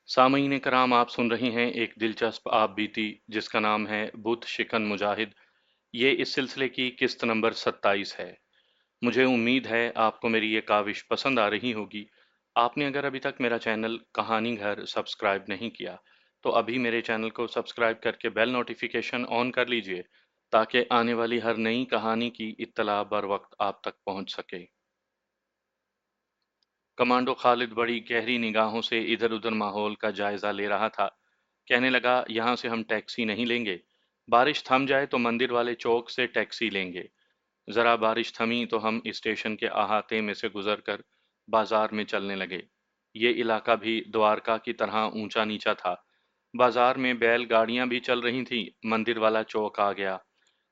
सामईन कराम, आप सुन रही हैं एक दिलचस्प आप बीती जिसका नाम है बुत शिकन मुजाहिद। ये इस सिलसिले की किस्त नंबर 27 है। मुझे उम्मीद है आपको मेरी ये काविश पसंद आ रही होगी। आपने अगर अभी तक मेरा चैनल कहानी घर सब्सक्राइब नहीं किया तो अभी मेरे चैनल को सब्सक्राइब करके बेल नोटिफिकेशन ऑन कर लीजिए ताकि आने वाली हर नई कहानी की इत्तला बर वक्त आप तक पहुंच सके। कमांडो खालिद बड़ी गहरी निगाहों से इधर उधर माहौल का जायजा ले रहा था। कहने लगा, यहाँ से हम टैक्सी नहीं लेंगे। बारिश थम जाए तो मंदिर वाले चौक से टैक्सी लेंगे। जरा बारिश थमी तो हम स्टेशन के अहाते में से गुजरकर बाजार में चलने लगे। ये इलाका भी द्वारका की तरह ऊंचा नीचा था। बाजार में बैल गाड़ियां भी चल रही थीं। मंदिर वाला चौक आ गया।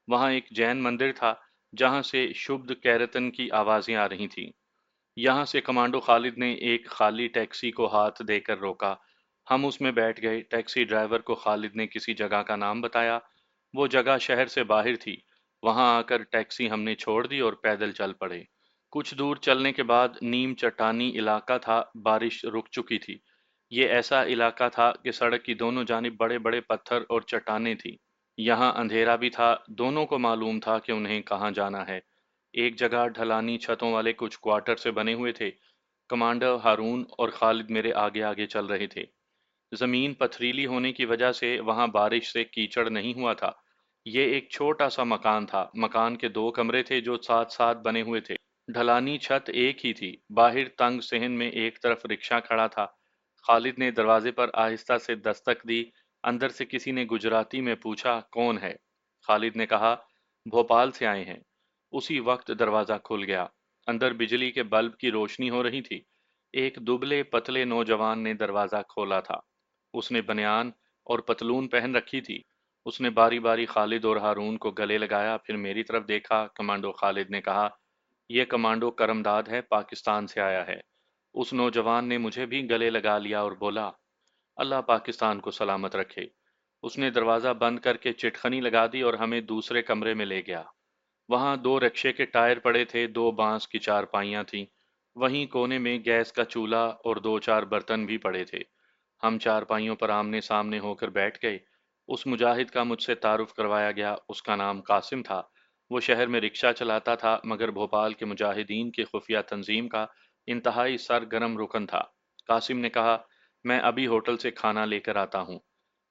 वहां एक जैन मंदिर था जहां से शुद्ध कैरतन की आवाजें आ रही थीं। यहाँ से कमांडो खालिद ने एक खाली टैक्सी को हाथ देकर रोका। हम उसमें बैठ गए। टैक्सी ड्राइवर को खालिद ने किसी जगह का नाम बताया। वो जगह शहर से बाहर थी। वहां आकर टैक्सी हमने छोड़ दी और पैदल चल पड़े। कुछ दूर चलने के बाद नीम चट्टानी इलाका था। बारिश रुक चुकी थी। ये ऐसा इलाका था कि सड़क की दोनों जानिब बड़े बड़े पत्थर और चट्टानें थी। यहाँ अंधेरा भी था। दोनों को मालूम था कि उन्हें कहाँ जाना है। एक जगह ढलानी छतों वाले कुछ क्वार्टर से बने हुए थे। कमांडर हारून और खालिद मेरे आगे आगे चल रहे थे। जमीन पथरीली होने की वजह से वहां बारिश से कीचड़ नहीं हुआ था। ये एक छोटा सा मकान था। मकान के दो कमरे थे जो साथ साथ बने हुए थे। ढलानी छत एक ही थी। बाहर तंग सहन में एक तरफ रिक्शा खड़ा था। खालिद ने दरवाजे पर आहिस्ता से दस्तक दी। अंदर से किसी ने गुजराती में पूछा, कौन है? खालिद ने कहा, भोपाल से आए हैं। उसी वक्त दरवाजा खुल गया। अंदर बिजली के बल्ब की रोशनी हो रही थी। एक दुबले पतले नौजवान ने दरवाजा खोला था। उसने बनियान और पतलून पहन रखी थी। उसने बारी बारी खालिद और हारून को गले लगाया, फिर मेरी तरफ देखा। कमांडो खालिद ने कहा, यह कमांडो करमदाद है, पाकिस्तान से आया है। उस नौजवान ने मुझे भी गले लगा लिया और बोला, अल्लाह पाकिस्तान को सलामत रखे। उसने दरवाज़ा बंद करके चिटखनी लगा दी और हमें दूसरे कमरे में ले गया। वहां दो रिक्शे के टायर पड़े थे। दो बांस की चारपाइयां थीं। वहीं कोने में गैस का चूल्हा और दो चार बर्तन भी पड़े थे। हम चारपाइयों पर आमने सामने होकर बैठ गए। उस मुजाहिद का मुझसे तारुफ करवाया गया। उसका नाम कासिम था। वो शहर में रिक्शा चलाता था मगर भोपाल के मुजाहिदीन की खुफिया तंजीम का इंतहाई सरगर्म रुकन था। कासिम ने कहा, मैं अभी होटल से खाना लेकर आता हूँ।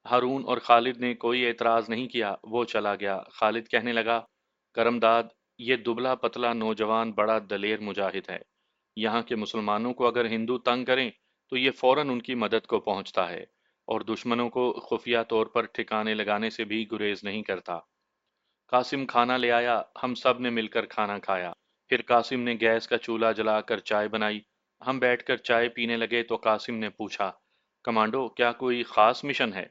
हारून और खालिद ने कोई एतराज नहीं किया। वो चला गया। खालिद कहने लगा, करमदाद, ये दुबला पतला नौजवान बड़ा दलेर मुजाहिद है। यहाँ के मुसलमानों को अगर हिंदू तंग करें तो ये फौरन उनकी मदद को पहुंचता है और दुश्मनों को खुफिया तौर पर ठिकाने लगाने से भी गुरेज नहीं करता। कासिम खाना ले आया। हम सब ने मिलकर खाना खाया। फिर कासिम ने गैस का चूल्हा जलाकर चाय बनाई। हम बैठकर चाय पीने लगे तो कासिम ने पूछा, कमांडो, क्या कोई खास मिशन है?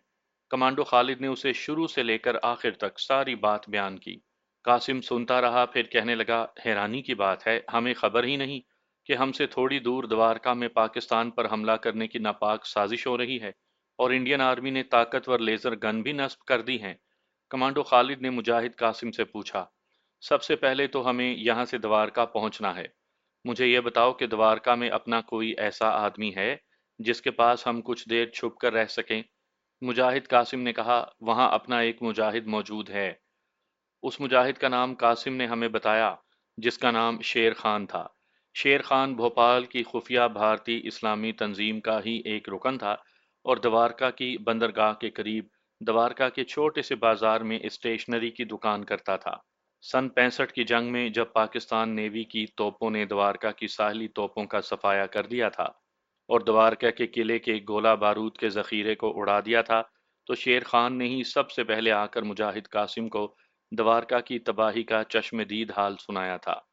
कमांडो खालिद ने उसे शुरू से लेकर आखिर तक सारी बात बयान की। कासिम सुनता रहा, फिर कहने लगा, हैरानी की बात है, हमें खबर ही नहीं कि हमसे थोड़ी दूर द्वारका में पाकिस्तान पर हमला करने की नापाक साजिश हो रही है और इंडियन आर्मी ने ताकतवर लेजर गन भी नस्ब कर दी हैं। कमांडो खालिद ने मुजाहिद कासिम से पूछा, सबसे पहले तो हमें यहाँ से द्वारका पहुंचना है। मुझे यह बताओ कि द्वारका में अपना कोई ऐसा आदमी है जिसके पास हम कुछ देर छुप कर रह सकें? मुजाहिद कासिम ने कहा, वहाँ अपना एक मुजाहिद मौजूद है। उस मुजाहिद का नाम कासिम ने हमें बताया, जिसका नाम शेर खान था। शेर खान भोपाल की खुफिया भारतीय इस्लामी तंजीम का ही एक रुकन था और द्वारका की बंदरगाह के करीब द्वारका के छोटे से बाजार में स्टेशनरी की दुकान करता था। सन 65 की जंग में जब पाकिस्तान नेवी की तोपों ने द्वारका की साहली तोपों का सफाया कर दिया था और द्वारका के किले के गोला बारूद के जखीरे को उड़ा दिया था, तो शेर खान ने ही सबसे पहले आकर मुजाहिद कासिम को द्वारका की तबाही का चश्मदीद हाल सुनाया था।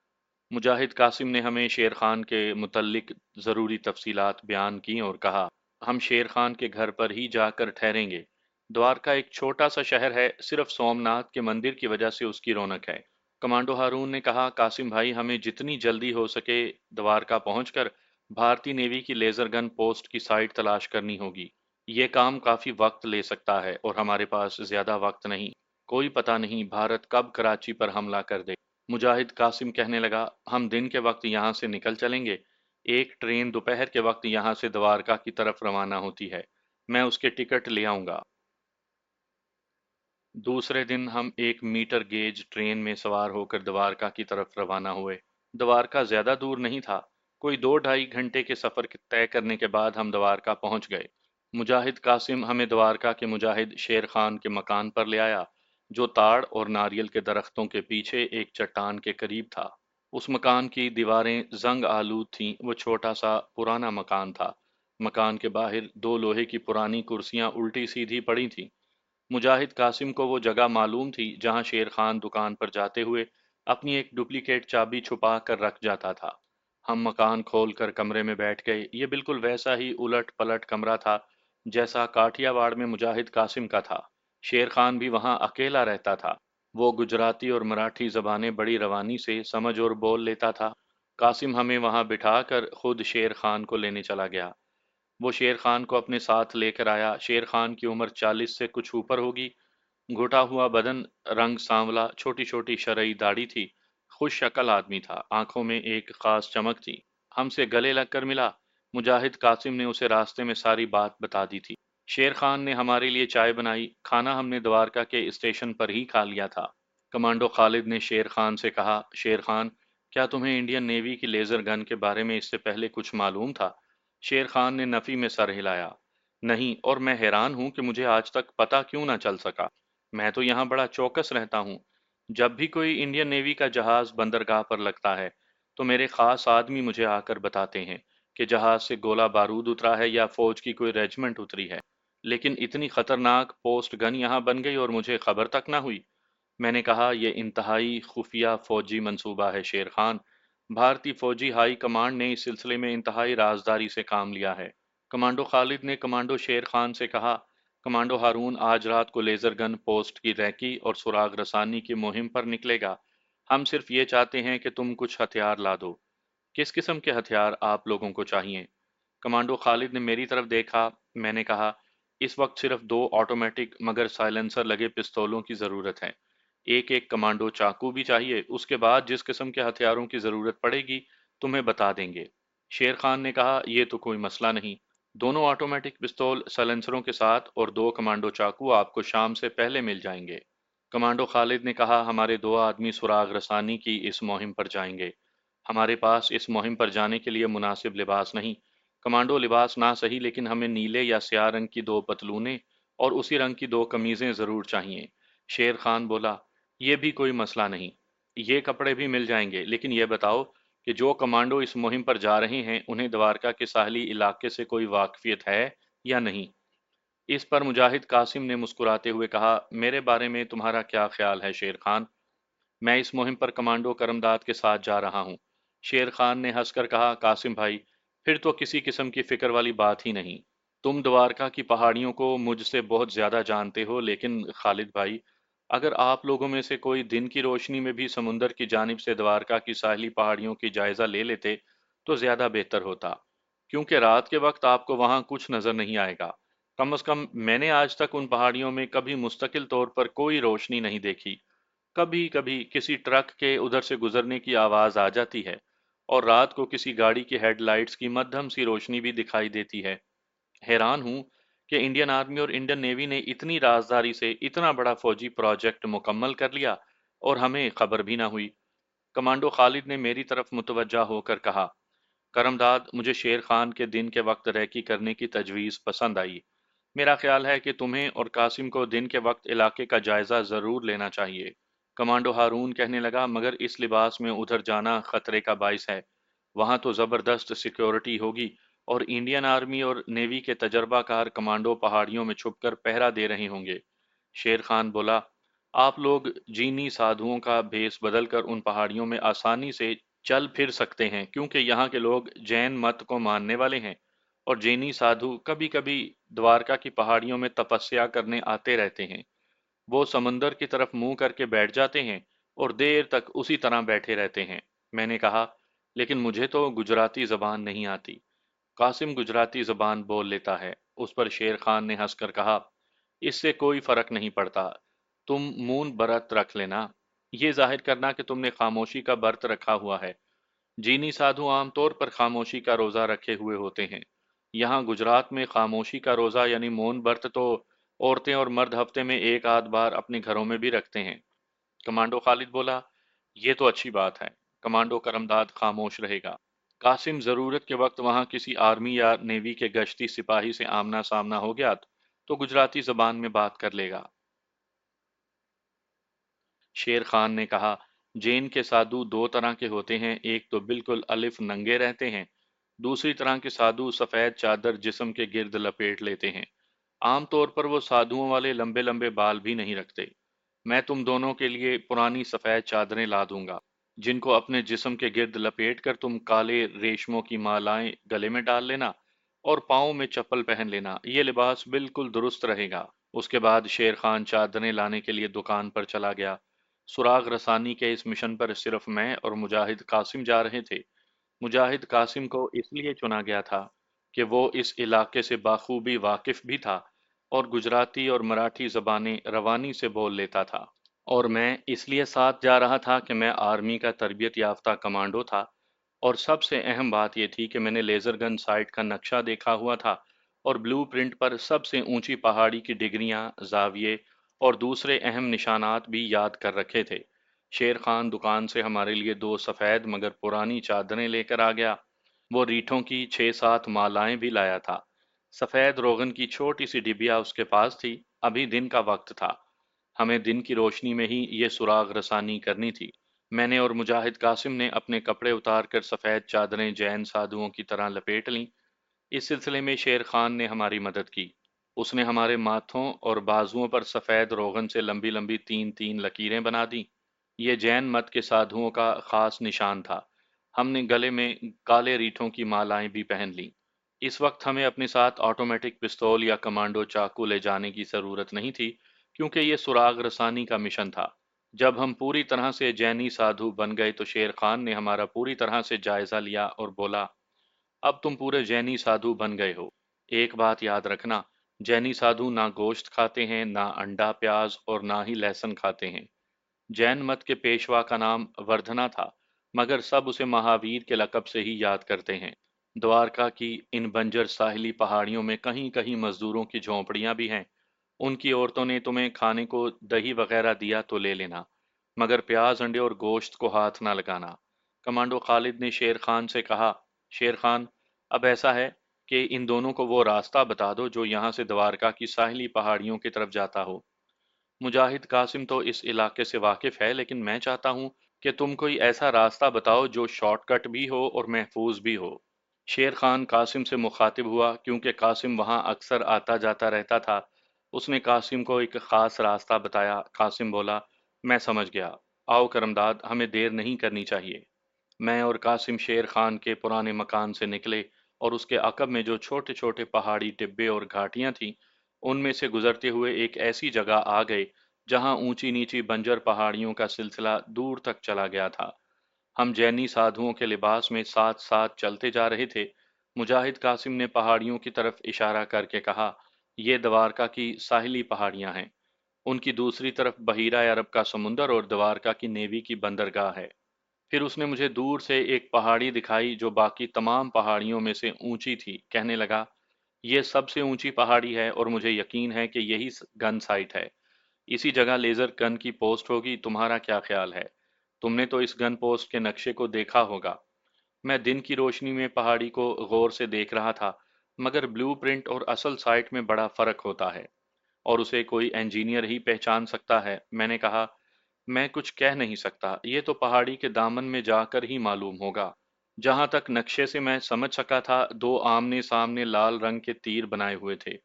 मुजाहिद कासिम ने हमें शेर खान के मुतल्लिक ज़रूरी तफसीलात बयान की और कहा, हम शेर खान के घर पर ही जाकर ठहरेंगे। द्वारका एक छोटा सा शहर है, सिर्फ सोमनाथ के मंदिर की वजह से उसकी रौनक है। कमांडो हारून ने कहा, कासिम भाई, हमें जितनी जल्दी हो सके द्वारका पहुंचकर भारतीय नेवी की लेजर गन पोस्ट की साइट तलाश करनी होगी। ये काम काफी वक्त ले सकता है और हमारे पास ज्यादा वक्त नहीं। कोई पता नहीं भारत कब कराची पर हमला कर दे। मुजाहिद कासिम कहने लगा, हम दिन के वक्त यहाँ से निकल चलेंगे। एक ट्रेन दोपहर के वक्त यहाँ से द्वारका की तरफ रवाना होती है। मैं उसके टिकट ले आऊंगा। दूसरे दिन हम एक मीटर गेज ट्रेन में सवार होकर द्वारका की तरफ रवाना हुए। द्वारका ज्यादा दूर नहीं था। कोई 2-2.5 घंटे के सफर तय करने के बाद हम द्वारका पहुंच गए। मुजाहिद कासिम हमें द्वारका के मुजाहिद शेर खान के मकान पर ले आया, जो ताड़ और नारियल के दरख्तों के पीछे एक चट्टान के करीब था। उस मकान की दीवारें जंग आलूद थीं। वो छोटा सा पुराना मकान था। मकान के बाहर दो लोहे की पुरानी कुर्सियां उल्टी सीधी पड़ी थीं। मुजाहिद कासिम को वो जगह मालूम थी जहां शेर खान दुकान पर जाते हुए अपनी एक डुप्लीकेट चाबी छुपा कर रख जाता था। हम मकान खोलकर कमरे में बैठ गए। ये बिल्कुल वैसा ही उलट पलट कमरा था जैसा काठियावाड़ में मुजाहिद कासिम का था। शेर खान भी वहां अकेला रहता था। वो गुजराती और मराठी जबानें बड़ी रवानी से समझ और बोल लेता था। कासिम हमें वहां बिठाकर खुद शेर खान को लेने चला गया। वो शेर खान को अपने साथ लेकर आया। शेर खान की उम्र 40 से कुछ ऊपर होगी। घुटा हुआ बदन, रंग सांवला, छोटी छोटी शरई दाढ़ी थी। खुश शक्ल आदमी था। आंखों में एक खास चमक थी। हमसे गले लगकर मिला। मुजाहिद कासिम ने उसे रास्ते में सारी बात बता दी थी। शेर खान ने हमारे लिए चाय बनाई। खाना हमने द्वारका के स्टेशन पर ही खा लिया था। कमांडो खालिद ने शेर खान से कहा, शेर खान, क्या तुम्हें इंडियन नेवी की लेजर गन के बारे में इससे पहले कुछ मालूम था? शेर खान ने नफी में सर हिलाया। नहीं, और मैं हैरान हूं कि मुझे आज तक पता क्यों ना चल सका। मैं तो यहाँ बड़ा चौकस रहता हूँ। जब भी कोई इंडियन नेवी का जहाज बंदरगाह पर लगता है, तो मेरे खास आदमी मुझे आकर बताते हैं कि जहाज से गोला बारूद उतरा है या फौज की कोई रेजिमेंट उतरी है। लेकिन इतनी खतरनाक पोस्ट गन यहाँ बन गई और मुझे खबर तक ना हुई। मैंने कहा, यह इंतहाई खुफिया फौजी मंसूबा है शेर खान। भारतीय फौजी हाई कमांड ने इस सिलसिले में इंतहाई राजदारी से काम लिया है। कमांडो खालिद ने कमांडो शेर खान से कहा, कमांडो हारून आज रात को लेजर गन पोस्ट की रैकी और सुराग रसानी की मुहिम पर निकलेगा। हम सिर्फ ये चाहते हैं कि तुम कुछ हथियार ला दो। किस किस्म के हथियार आप लोगों को चाहिए? कमांडो खालिद ने मेरी तरफ देखा। मैंने कहा, इस वक्त सिर्फ दो ऑटोमेटिक मगर साइलेंसर लगे पिस्तौलों की जरूरत है। एक एक कमांडो चाकू भी चाहिए। उसके बाद जिस किस्म के हथियारों की जरूरत पड़ेगी तुम्हें बता देंगे। शेर खान ने कहा, यह तो कोई मसला नहीं। दोनों ऑटोमेटिक पिस्तौल साइलेंसरों के साथ और दो कमांडो चाकू आपको शाम से पहले मिल जाएंगे। कमांडो खालिद ने कहा, हमारे दो आदमी सुराग रसानी की इस मुहिम पर जाएंगे। हमारे पास इस मुहिम पर जाने के लिए मुनासिब लिबास नहीं। कमांडो लिबास ना सही, लेकिन हमें नीले या स्याह रंग की दो पतलूनें और उसी रंग की दो कमीजें जरूर चाहिए। शेर खान बोला, ये भी कोई मसला नहीं। ये कपड़े भी मिल जाएंगे, लेकिन ये बताओ कि जो कमांडो इस मुहिम पर जा रहे हैं उन्हें द्वारका के साहली इलाके से कोई वाकफियत है या नहीं? इस पर मुजाहिद कासिम ने मुस्कुराते हुए कहा, मेरे बारे में तुम्हारा क्या ख्याल है शेर खान? मैं इस मुहिम पर कमांडो करमदाद के साथ जा रहा हूँ। शेर खान ने हंसकर कहा, कासिम भाई, फिर तो किसी किस्म की फिक्र वाली बात ही नहीं। तुम द्वारका की पहाड़ियों को मुझसे बहुत ज्यादा जानते हो, लेकिन खालिद भाई, अगर आप लोगों में से कोई दिन की रोशनी में भी समुंदर की जानिब से द्वारका की साहली पहाड़ियों की जायजा ले लेते तो ज्यादा बेहतर होता, क्योंकि रात के वक्त आपको वहां कुछ नजर नहीं आएगा। कम से कम मैंने आज तक उन पहाड़ियों में कभी मुस्तकिल तौर पर कोई रोशनी नहीं देखी। कभी कभी किसी ट्रक के उधर से गुजरने की आवाज आ जाती है और रात को किसी गाड़ी की हेडलाइट्स की मध्यम सी रोशनी भी दिखाई देती है। हैरान हूं कि इंडियन आर्मी और इंडियन नेवी ने इतनी राजदारी से इतना बड़ा फौजी प्रोजेक्ट मुकम्मल कर लिया और हमें खबर भी ना हुई। कमांडो खालिद ने मेरी तरफ मुतवज्जा होकर कहा, करमदाद, मुझे शेर खान के दिन के वक्त रैकी करने की तजवीज़ पसंद आई। मेरा ख्याल है कि तुम्हें और कासिम को दिन के वक्त इलाके का जायजा जरूर लेना चाहिए। कमांडो हारून कहने लगा, मगर इस लिबास में उधर जाना खतरे का बाइस है। वहां तो जबरदस्त सिक्योरिटी होगी और इंडियन आर्मी और नेवी के तजर्बाकार कमांडो पहाड़ियों में छुपकर पहरा दे रहे होंगे। शेर खान बोला, आप लोग जीनी साधुओं का भेष बदलकर उन पहाड़ियों में आसानी से चल फिर सकते हैं, क्योंकि यहाँ के लोग जैन मत को मानने वाले हैं और जैनी साधु कभी कभी द्वारका की पहाड़ियों में तपस्या करने आते रहते हैं। वो समंदर की तरफ मुंह करके बैठ जाते हैं और देर तक उसी तरह बैठे रहते हैं। मैंने कहा, लेकिन मुझे तो गुजराती जबान नहीं आती। कासिम गुजराती जबान बोल लेता है। उस पर शेर खान ने हंसकर कहा, इससे कोई फर्क नहीं पड़ता। तुम मौन व्रत रख लेना, ये जाहिर करना कि तुमने खामोशी का व्रत रखा हुआ है। जीनी साधु आमतौर पर खामोशी का रोजा रखे हुए होते हैं। यहाँ गुजरात में खामोशी का रोज़ा यानी मौन व्रत तो औरतें और मर्द हफ्ते में एक आध बार अपने घरों में भी रखते हैं। कमांडो खालिद बोला, ये तो अच्छी बात है। कमांडो करमदाद खामोश रहेगा। कासिम जरूरत के वक्त वहां किसी आर्मी या नेवी के गश्ती सिपाही से आमना सामना हो गया तो गुजराती जबान में बात कर लेगा। शेर खान ने कहा, जैन के साधु दो तरह के होते हैं, एक तो बिल्कुल अलिफ नंगे रहते हैं, दूसरी तरह के साधु सफेद चादर जिस्म के गिर्द लपेट लेते हैं। आमतौर पर वो साधुओं वाले लंबे लंबे बाल भी नहीं रखते। मैं तुम दोनों के लिए पुरानी सफेद चादरें ला दूंगा, जिनको अपने जिस्म के गिर्द लपेट कर तुम काले रेशमों की मालाएं गले में डाल लेना और पाँव में चप्पल पहन लेना। ये लिबास बिल्कुल दुरुस्त रहेगा। उसके बाद शेर खान चादरें लाने के लिए दुकान पर चला गया। सुराग रसानी के इस मिशन पर सिर्फ मैं और मुजाहिद कासिम जा रहे थे। मुजाहिद कासिम को इसलिए चुना गया था कि वो इस इलाके से बाखूबी वाकिफ भी था और गुजराती और मराठी ज़बानें रवानी से बोल लेता था। और मैं इसलिए साथ जा रहा था कि मैं आर्मी का तरबियत याफ्ता कमांडो था, और सबसे अहम बात यह थी कि मैंने लेज़र गन साइट का नक्शा देखा हुआ था और ब्लूप्रिंट पर सबसे ऊंची पहाड़ी की डिग्रियां, जाविये और दूसरे अहम निशानात भी याद कर रखे थे। शेर खान दुकान से हमारे लिए दो सफ़ेद मगर पुरानी चादरें लेकर आ गया। वो रीठों की 6-7 मालाएं भी लाया था। सफ़ेद रोगन की छोटी सी डिबिया उसके पास थी। अभी दिन का वक्त था। हमें दिन की रोशनी में ही ये सुराग रसानी करनी थी। मैंने और मुजाहिद कासिम ने अपने कपड़े उतार कर सफ़ेद चादरें जैन साधुओं की तरह लपेट लीं। इस सिलसिले में शेर खान ने हमारी मदद की। उसने हमारे माथों और बाजुओं पर सफ़ेद रोगन से लंबी लंबी 3-3 लकीरें बना दी। ये जैन मत के साधुओं का खास निशान था। हमने गले में काले रीठों की मालाएं भी पहन लीं। इस वक्त हमें अपने साथ ऑटोमेटिक पिस्तौल या कमांडो चाकू ले जाने की ज़रूरत नहीं थी, क्योंकि ये सुराग रसानी का मिशन था। जब हम पूरी तरह से जैनी साधु बन गए तो शेर खान ने हमारा पूरी तरह से जायजा लिया और बोला, अब तुम पूरे जैनी साधु बन गए हो। एक बात याद रखना, जैनी साधु ना गोश्त खाते हैं, ना अंडा प्याज और ना ही लहसुन खाते हैं। जैन मत के पेशवा का नाम वर्धना था, मगर सब उसे महावीर के लक़ब से ही याद करते हैं। द्वारका की इन बंजर साहिली पहाड़ियों में कहीं कहीं मजदूरों की झोंपड़ियां भी हैं। उनकी औरतों ने तुम्हें खाने को दही वगैरह दिया तो ले लेना, मगर प्याज अंडे और गोश्त को हाथ ना लगाना। कमांडो खालिद ने शेर खान से कहा, शेर खान, अब ऐसा है कि इन दोनों को वो रास्ता बता दो जो यहाँ से द्वारका की साहिली पहाड़ियों की तरफ जाता हो। मुजाहिद कासिम तो इस इलाके से वाकिफ है, लेकिन मैं चाहता हूँ कि तुम कोई ऐसा रास्ता बताओ जो शॉर्टकट भी हो और महफूज भी हो। शेर खान कासिम से मुखातिब हुआ, क्योंकि कासिम वहां अक्सर आता जाता रहता था। उसने कासिम को एक खास रास्ता बताया। कासिम बोला, मैं समझ गया। आओ करमदाद, हमें देर नहीं करनी चाहिए। मैं और कासिम शेर खान के पुराने मकान से निकले और उसके अकब में जो छोटे छोटे पहाड़ी टिब्बे और घाटियां थीं, उनमें से गुजरते हुए एक ऐसी जगह आ गए जहां ऊंची नीची बंजर पहाड़ियों का सिलसिला दूर तक चला गया था। हम जैनी साधुओं के लिबास में साथ साथ चलते जा रहे थे। मुजाहिद कासिम ने पहाड़ियों की तरफ इशारा करके कहा, ये द्वारका की साहिली पहाड़ियां हैं। उनकी दूसरी तरफ बहीरा अरब का समुंदर और द्वारका की नेवी की बंदरगाह है। फिर उसने मुझे दूर से एक पहाड़ी दिखाई जो बाकी तमाम पहाड़ियों में से ऊंची थी। कहने लगा, ये सबसे ऊंची पहाड़ी है और मुझे यकीन है कि यही गन साइट है। इसी जगह लेजर गन की पोस्ट होगी। तुम्हारा क्या ख्याल है? तुमने तो इस गन पोस्ट के नक्शे को देखा होगा। मैं दिन की रोशनी में पहाड़ी को गौर से देख रहा था, मगर ब्लूप्रिंट और असल साइट में बड़ा फर्क होता है और उसे कोई इंजीनियर ही पहचान सकता है। मैंने कहा, मैं कुछ कह नहीं सकता, ये तो पहाड़ी के दामन में जाकर ही मालूम होगा। जहां तक नक्शे से मैं समझ सका था, दो आमने सामने लाल रंग के तीर बनाए हुए थे।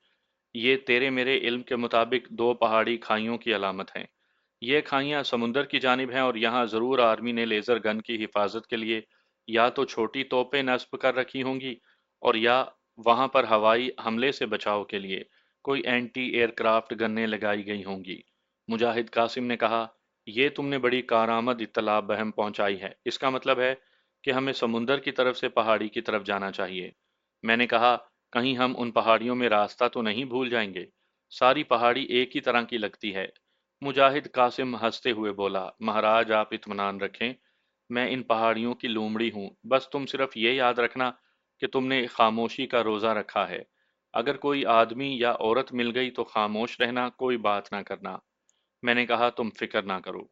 ये तेरे मेरे इल्म के मुताबिक दो पहाड़ी खाइयों की अलामत हैं। ये खाइयां समुंदर की जानिब हैं और यहाँ जरूर आर्मी ने लेजर गन की हिफाजत के लिए या तो छोटी तोपें नस्ब कर रखी होंगी, और या वहां पर हवाई हमले से बचाव के लिए कोई एंटी एयरक्राफ्ट गन्नें लगाई गई होंगी। मुजाहिद कासिम ने कहा, ये तुमने बड़ी कारआमद इत्तला बहम पहुंचाई है। इसका मतलब है कि हमें समुंदर की तरफ से पहाड़ी की तरफ जाना चाहिए। मैंने कहा, कहीं हम उन पहाड़ियों में रास्ता तो नहीं भूल जाएंगे? सारी पहाड़ी एक ही तरह की लगती है। मुजाहिद कासिम हंसते हुए बोला, महाराज आप इत्मीनान रखें, मैं इन पहाड़ियों की लोमड़ी हूँ। बस तुम सिर्फ ये याद रखना کہ تم نے خاموشی کا روزہ رکھا ہے۔ اگر کوئی آدمی یا عورت مل گئی تو خاموش رہنا، کوئی بات نہ کرنا۔ میں نے کہا تم فکر نہ کرو۔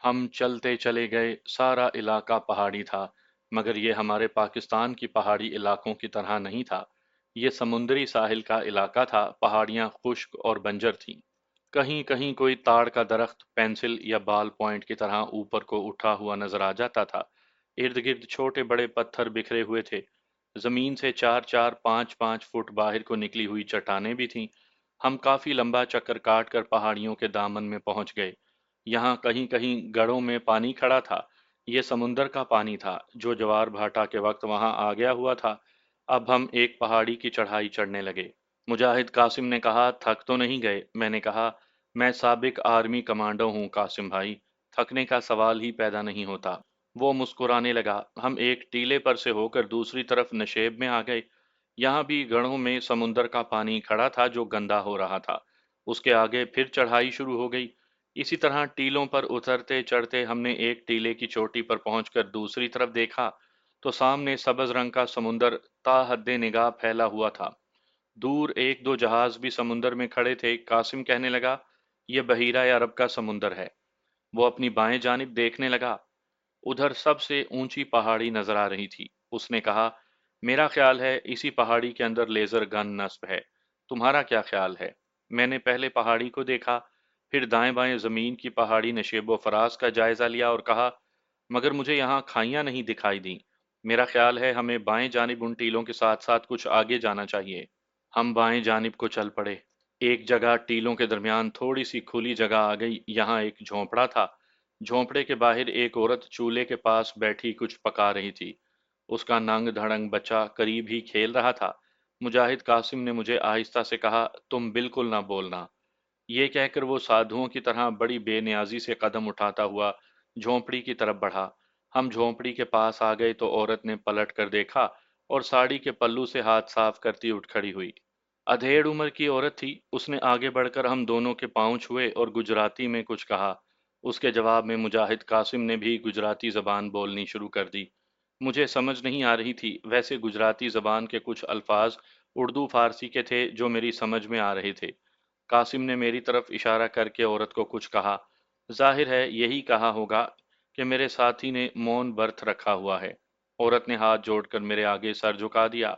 ہم چلتے چلے گئے، سارا علاقہ پہاڑی تھا، مگر یہ ہمارے پاکستان کی پہاڑی علاقوں کی طرح نہیں تھا۔ یہ سمندری ساحل کا علاقہ تھا، پہاڑیاں خشک اور بنجر تھیں۔ کہیں کہیں کوئی تاڑ کا درخت پینسل یا بال پوائنٹ کی طرح اوپر کو اٹھا ہوا نظر آ جاتا تھا۔ ارد گرد چھوٹے بڑے پتھر بکھرے ہوئے تھے۔ زمین سے 4 4 5 5 فٹ باہر کو نکلی ہوئی چٹانیں بھی تھیں۔ ہم کافی لمبا چکر کاٹ کر پہاڑیوں کے دامن میں پہنچ گئے۔ یہاں کہیں کہیں گڑھوں میں پانی کھڑا تھا۔ یہ سمندر کا پانی تھا جو جوار بھاٹا کے وقت وہاں آ گیا ہوا تھا۔ اب ہم ایک پہاڑی کی چڑھائی چڑھنے لگے۔ مجاہد قاسم نے کہا تھک تو نہیں گئے؟ میں نے کہا میں سابق آرمی کمانڈو ہوں قاسم بھائی، تھکنے کا سوال ہی پیدا نہیں ہوتا۔ وہ مسکرانے لگا۔ ہم ایک ٹیلے پر سے ہو کر دوسری طرف نشیب میں آ گئے۔ یہاں بھی گڑھوں میں سمندر کا پانی کھڑا تھا جو گندا ہو رہا تھا۔ اس کے آگے پھر چڑھائی شروع ہو گئی۔ اسی طرح ٹیلوں پر اترتے چڑھتے ہم نے ایک ٹیلے کی چوٹی پر پہنچ کر دوسری طرف دیکھا تو سامنے سبز رنگ کا سمندر تا حد نگاہ پھیلا ہوا تھا۔ دور ایک دو جہاز بھی سمندر میں کھڑے تھے۔ قاسم کہنے لگا یہ بحیرہ عرب کا سمندر ہے۔ وہ اپنی بائیں جانب دیکھنے لگا۔ ادھر سب سے اونچی پہاڑی نظر آ رہی تھی۔ اس نے کہا میرا خیال ہے اسی پہاڑی کے اندر لیزر گن نصب ہے۔ تمہارا کیا خیال ہے؟ میں نے پہلے پہاڑی کو دیکھا، پھر دائیں بائیں زمین کی پہاڑی نشیب و فراز کا جائزہ لیا اور کہا مگر مجھے یہاں کھائیاں نہیں دکھائی دیں۔ میرا خیال ہے ہمیں بائیں جانب ان ٹیلوں کے ساتھ ساتھ کچھ آگے جانا چاہیے۔ ہم بائیں جانب کو چل پڑے۔ ایک جگہ ٹیلوں کے درمیان تھوڑی سی کھلی جگہ آ گئی۔ یہاں ایک جھونپڑا تھا۔ جھونپڑے کے باہر ایک عورت چولہے کے پاس بیٹھی کچھ پکا رہی تھی۔ اس کا ننگ دھڑنگ بچہ قریب ہی کھیل رہا تھا۔ مجاہد قاسم نے مجھے آہستہ سے کہا تم بالکل نہ بولنا۔ یہ کہہ کر وہ سادھوؤں کی طرح بڑی بے نیازی سے قدم اٹھاتا ہوا جھونپڑی کی طرف بڑھا۔ ہم جھونپڑی کے پاس آ گئے تو عورت نے پلٹ کر دیکھا اور ساڑی کے پلو سے ہاتھ صاف کرتی اٹھ کھڑی ہوئی۔ ادھیڑ عمر کی عورت تھی۔ اس نے آگے بڑھ کر ہم دونوں کے پاؤں چھوئے اور گجراتی میں کچھ کہا۔ اس کے جواب میں مجاہد قاسم نے بھی گجراتی زبان بولنی شروع کر دی۔ مجھے سمجھ نہیں آ رہی تھی، ویسے گجراتی زبان کے کچھ الفاظ اردو فارسی کے تھے جو میری سمجھ میں آ رہے تھے۔ قاسم نے میری طرف اشارہ کر کے عورت کو کچھ کہا۔ ظاہر ہے یہی کہا ہوگا کہ میرے ساتھی نے مون برت رکھا ہوا ہے۔ عورت نے ہاتھ جوڑ کر میرے آگے سر جھکا دیا۔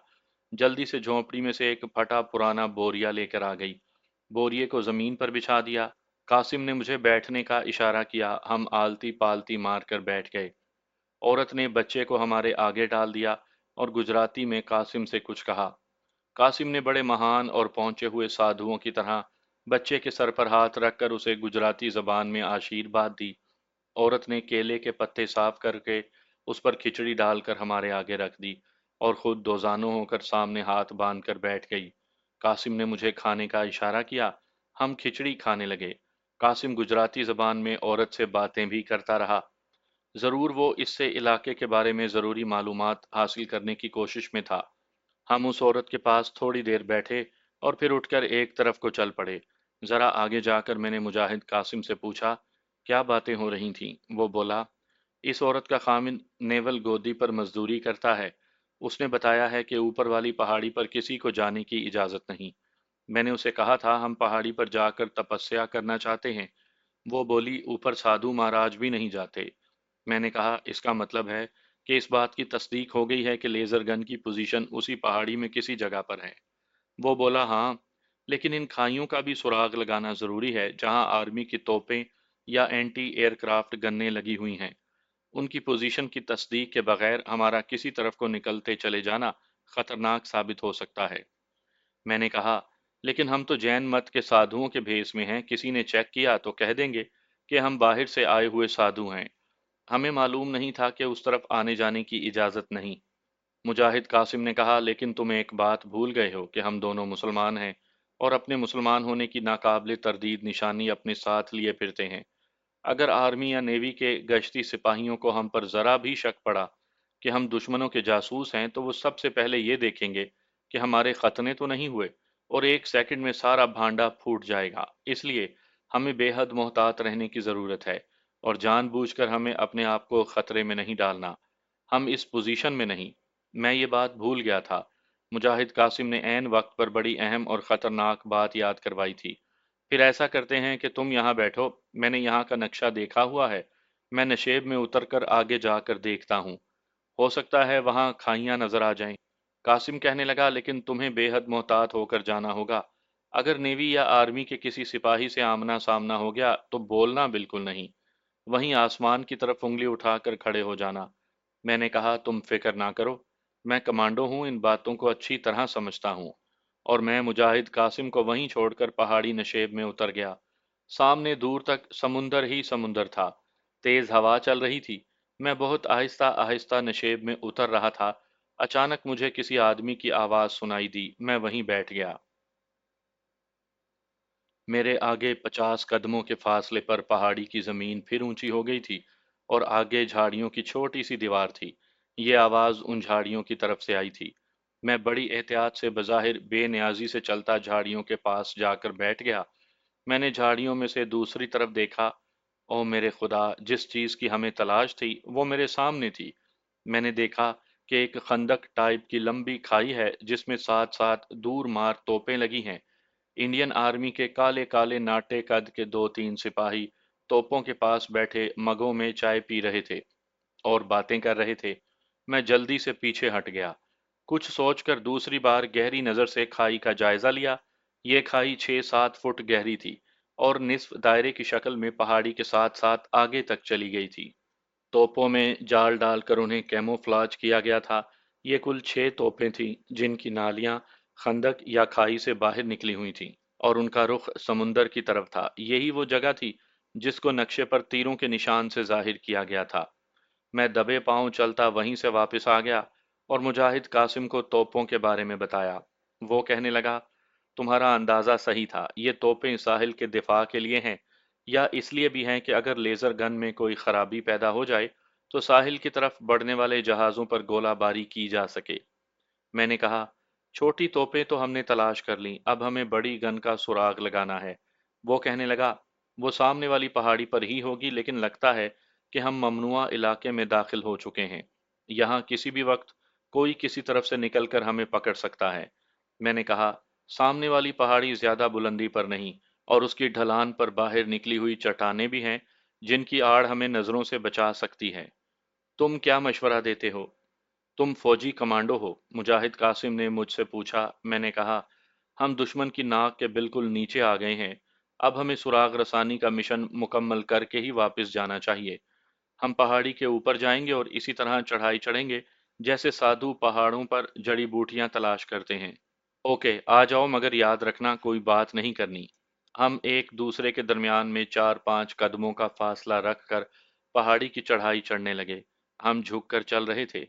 جلدی سے جھونپڑی میں سے ایک پھٹا پرانا بوریا لے کر آ گئی۔ بوریے کو زمین پر بچھا دیا۔ قاسم نے مجھے بیٹھنے کا اشارہ کیا۔ ہم آلتی پالتی مار کر بیٹھ گئے۔ عورت نے بچے کو ہمارے آگے ڈال دیا اور گجراتی میں قاسم سے کچھ کہا۔ قاسم نے بڑے مہان اور پہنچے ہوئے سادھوؤں کی طرح بچے کے سر پر ہاتھ رکھ کر اسے گجراتی زبان میں آشیرواد دی۔ عورت نے کیلے کے پتے صاف کر کے اس پر کھچڑی ڈال کر ہمارے آگے رکھ دی اور خود دوزانوں ہو کر سامنے ہاتھ باندھ کر بیٹھ گئی۔ قاسم نے مجھے کھانے کا اشارہ کیا۔ ہم کھچڑی کھانے لگے۔ قاسم گجراتی زبان میں عورت سے باتیں بھی کرتا رہا۔ ضرور وہ اس سے علاقے کے بارے میں ضروری معلومات حاصل کرنے کی کوشش میں تھا۔ ہم اس عورت کے پاس تھوڑی دیر بیٹھے اور پھر اٹھ کر ایک طرف کو چل پڑے۔ ذرا آگے جا کر میں نے مجاہد قاسم سے پوچھا کیا باتیں ہو رہی تھیں؟ وہ بولا اس عورت کا خامند نیول گودی پر مزدوری کرتا ہے۔ اس نے بتایا ہے کہ اوپر والی پہاڑی پر کسی کو جانے کی اجازت نہیں۔ میں نے اسے کہا تھا ہم پہاڑی پر جا کر تپسیا کرنا چاہتے ہیں۔ وہ بولی اوپر سادھو مہاراج بھی نہیں جاتے۔ میں نے کہا اس کا مطلب ہے کہ اس بات کی تصدیق ہو گئی ہے کہ لیزر گن کی پوزیشن اسی پہاڑی میں کسی جگہ پر ہے۔ وہ بولا ہاں، لیکن ان کھائیوں کا بھی سراغ لگانا ضروری ہے جہاں آرمی کی توپیں یا اینٹی ایئر کرافٹ گنیں لگی ہوئی ہیں۔ ان کی پوزیشن کی تصدیق کے بغیر ہمارا کسی طرف کو نکلتے چلے جانا خطرناک ثابت ہو سکتا ہے۔ میں نے کہا لیکن ہم تو جین مت کے سادھوؤں کے بھیس میں ہیں، کسی نے چیک کیا تو کہہ دیں گے کہ ہم باہر سے آئے ہوئے سادھو ہیں۔ ہمیں معلوم نہیں تھا کہ اس طرف آنے جانے کی اجازت نہیں۔ مجاہد قاسم نے کہا لیکن تم ایک بات بھول گئے ہو کہ ہم دونوں مسلمان ہیں اور اپنے مسلمان ہونے کی ناقابل تردید نشانی اپنے ساتھ لیے پھرتے ہیں۔ اگر آرمی یا نیوی کے گشتی سپاہیوں کو ہم پر ذرا بھی شک پڑا کہ ہم دشمنوں کے جاسوس ہیں تو وہ سب سے پہلے یہ دیکھیں گے کہ ہمارے ختنے تو نہیں ہوئے اور ایک سیکنڈ میں سارا بھانڈا پھوٹ جائے گا۔ اس لیے ہمیں بے حد محتاط رہنے کی ضرورت ہے اور جان بوجھ کر ہمیں اپنے آپ کو خطرے میں نہیں ڈالنا۔ हम इस पोजीशन में नहीं। मैं ये बात भूल गया था। मुजाहिद कासिम ने ऐन वक्त पर बड़ी अहम और ख़तरनाक बात याद करवाई थी। फिर ऐसा करते हैं कि तुम यहाँ बैठो, मैंने यहाँ का नक्शा देखा हुआ है। मैं नशेब में उतरकर आगे जाकर देखता हूँ। हो सकता है वहाँ खाइयाँ नजर आ जाएं। कासिम कहने लगा, लेकिन तुम्हें बेहद मोहतात होकर जाना होगा। अगर नेवी या आर्मी के किसी सिपाही से आमना सामना हो गया तो बोलना बिल्कुल नहीं, वहीं आसमान की तरफ उंगली उठाकर खड़े हो जाना। मैंने कहा, तुम फिक्र ना करो, मैं कमांडो हूँ, इन बातों को अच्छी तरह समझता हूँ। और मैं मुजाहिद कासिम को वहीं छोड़कर पहाड़ी नशेब में उतर गया। सामने दूर तक समुंदर ही समुंदर था। तेज हवा चल रही थी। मैं बहुत आहिस्ता आहिस्ता नशेब में उतर रहा था। अचानक मुझे किसी आदमी की आवाज सुनाई दी। मैं वहीं बैठ गया। मेरे आगे 50 कदमों के फासले पर पहाड़ी की जमीन फिर ऊंची हो गई थी और आगे झाड़ियों की छोटी सी दीवार थी। ये आवाज उन झाड़ियों की तरफ से आई थी। मैं बड़ी एहतियात से बज़ाहिर बेनियाजी से चलता झाड़ियों के पास जाकर बैठ गया। मैंने झाड़ियों में से दूसरी तरफ देखा। ओ मेरे खुदा, जिस चीज की हमें तलाश थी वो मेरे सामने थी। मैंने देखा कि एक खंदक टाइप की लंबी खाई है जिसमें साथ साथ दूर मार तोपें लगी हैं। इंडियन आर्मी के काले काले नाटे कद के दो तीन सिपाही तोपों के पास बैठे मगों में चाय पी रहे थे और बातें कर रहे थे। मैं जल्दी से पीछे हट गया, कुछ सोचकर दूसरी बार गहरी नजर से खाई का जायजा लिया। ये खाई 6-7 फुट गहरी थी और निस्फ दायरे की शक्ल में पहाड़ी के साथ साथ आगे तक चली गई थी। तोपों में जाल डालकर उन्हें कैमोफ्लाज किया गया था। ये कुल 6 तोपें थीं जिनकी नालियां खंदक या खाई से बाहर निकली हुई थीं और उनका रुख समुंदर की तरफ था। यही वो जगह थी जिसको नक्शे पर तीरों के निशान से जाहिर किया गया था। मैं दबे पांव चलता वहीं से वापस आ गया और मुजाहिद कासिम को तोपों के बारे में बताया। वो कहने लगा, तुम्हारा अंदाजा सही था, ये तोपें साहिल के दिफा के लिए हैं, या इसलिए भी हैं कि अगर लेजर गन में कोई खराबी पैदा हो जाए तो साहिल की तरफ बढ़ने वाले जहाजों पर गोलाबारी की जा सके। मैंने कहा, छोटी तोपें तो हमने तलाश कर लीं, अब हमें बड़ी गन का सुराग लगाना है। वो कहने लगा, वो सामने वाली पहाड़ी पर ही होगी, लेकिन लगता है कि हम ममनुआ इलाके में दाखिल हो चुके हैं। यहाँ किसी भी वक्त कोई किसी तरफ से निकलकर हमें पकड़ सकता है। मैंने कहा, सामने वाली पहाड़ी ज्यादा बुलंदी पर नहीं और उसकी ढलान पर बाहर निकली हुई चट्टानें भी हैं जिनकी आड़ हमें नजरों से बचा सकती है। तुम क्या मशवरा देते हो? तुम फौजी कमांडो हो, मुजाहिद कासिम ने मुझसे पूछा। मैंने कहा, हम दुश्मन की नाक के बिल्कुल नीचे आ गए हैं। अब हमें सुराग रसानी का मिशन मुकम्मल करके ही वापस जाना चाहिए। हम पहाड़ी के ऊपर जाएंगे और इसी तरह चढ़ाई चढ़ेंगे जैसे साधु पहाड़ों पर जड़ी बूटियां तलाश करते हैं। ओके, आ जाओ, मगर याद रखना कोई बात नहीं करनी। हम एक दूसरे के दरमियान में 4-5 कदमों का फासला रखकर पहाड़ी की चढ़ाई चढ़ने लगे। हम झुककर चल रहे थे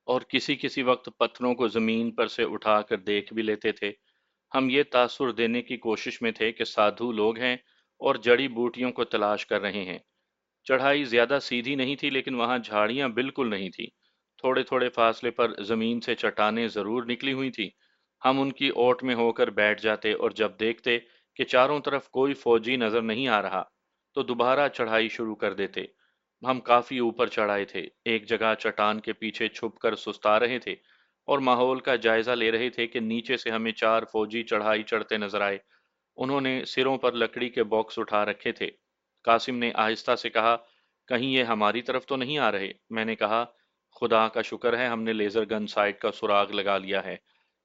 और किसी किसी वक्त पत्थरों को जमीन पर से उठाकर देख भी लेते थे। हम ये तासुर देने की कोशिश में थे कि साधु लोग हैं और जड़ी बूटियों को तलाश कर रहे हैं। चढ़ाई ज्यादा सीधी नहीं थी, लेकिन वहां झाड़ियां बिल्कुल नहीं थी। थोड़े थोड़े फासले पर जमीन से चट्टानें जरूर निकली हुई थी। हम उनकी ओट में होकर बैठ जाते और जब देखते कि चारों तरफ कोई फौजी नजर नहीं आ रहा तो दोबारा चढ़ाई शुरू कर देते। हम काफी ऊपर चढ़ाए थे, एक जगह चट्टान के पीछे छुपकर सुस्ता रहे थे और माहौल का जायजा ले रहे थे कि नीचे से हमें 4 फौजी चढ़ाई चढ़ते नजर आए। उन्होंने सिरों पर लकड़ी के बॉक्स उठा रखे थे। कासिम ने आहिस्ता से कहा, कहीं ये हमारी तरफ तो नहीं आ रहे? मैंने कहा, खुदा का शुक्र है हमने लेजर गन साइट का सुराग लगा लिया है।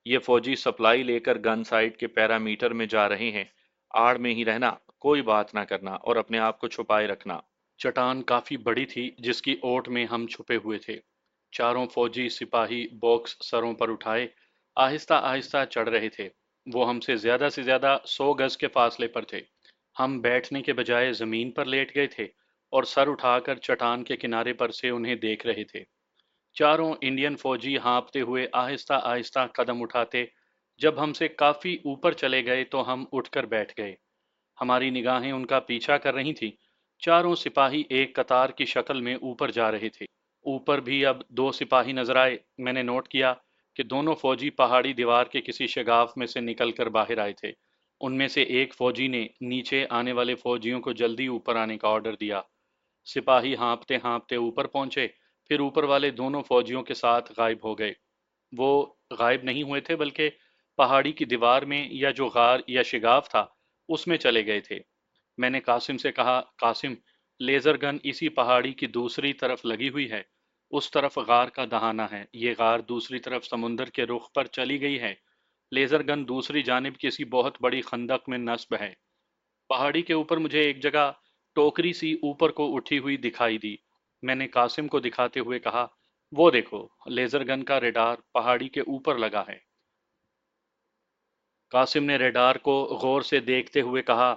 ये फौजी सप्लाई लेकर गन साइट के पैरामीटर में जा रहे हैं। आड़ में ही रहना, कोई बात ना करना और अपने आप को छुपाए रखना। चट्टान काफी बड़ी थी जिसकी ओट में हम छुपे हुए थे। चारों फौजी सिपाही बॉक्स सरों पर उठाए आहिस्ता आहिस्ता चढ़ रहे थे। वो हमसे से ज्यादा 100 गज के फासले पर थे। हम बैठने के बजाय जमीन पर लेट गए थे और सर उठाकर चट्टान के किनारे पर से उन्हें देख रहे थे। चारों इंडियन फौजी हाँफते हुए आहिस्ता आहिस्ता कदम उठाते। जब हमसे काफी ऊपर चले गए तो हम उठकर बैठ गए। हमारी निगाहें उनका पीछा कर रही थीं। चारों सिपाही एक कतार की शक्ल में ऊपर जा रहे थे। ऊपर भी अब दो सिपाही नजर आए। मैंने नोट किया कि दोनों फौजी पहाड़ी दीवार के किसी शगाफ में से निकलकर बाहर आए थे। उनमें से एक फौजी ने नीचे आने वाले फौजियों को जल्दी ऊपर आने का ऑर्डर दिया। सिपाही हाँफते हाँफते ऊपर पहुंचे। फिर ऊपर वाले दोनों फौजियों के साथ गायब हो गए। वो गायब नहीं हुए थे, बल्कि पहाड़ी की दीवार में या जो गार या शिगाफ था उसमें चले गए थे। मैंने कासिम से कहा, कासिम, लेजर गन इसी पहाड़ी की दूसरी तरफ लगी हुई है। उस तरफ गार का दहाना है, ये गार दूसरी तरफ समुंदर के रुख पर चली गई है। लेजर गन दूसरी जानिब किसी बहुत बड़ी खंदक में नस्ब है। पहाड़ी के ऊपर मुझे एक जगह टोकरी सी ऊपर को उठी हुई दिखाई दी। मैंने कासिम को दिखाते हुए कहा, वो देखो, लेजर गन का रेडार पहाड़ी के ऊपर लगा है। कासिम ने रेडार को गौर से देखते हुए कहा,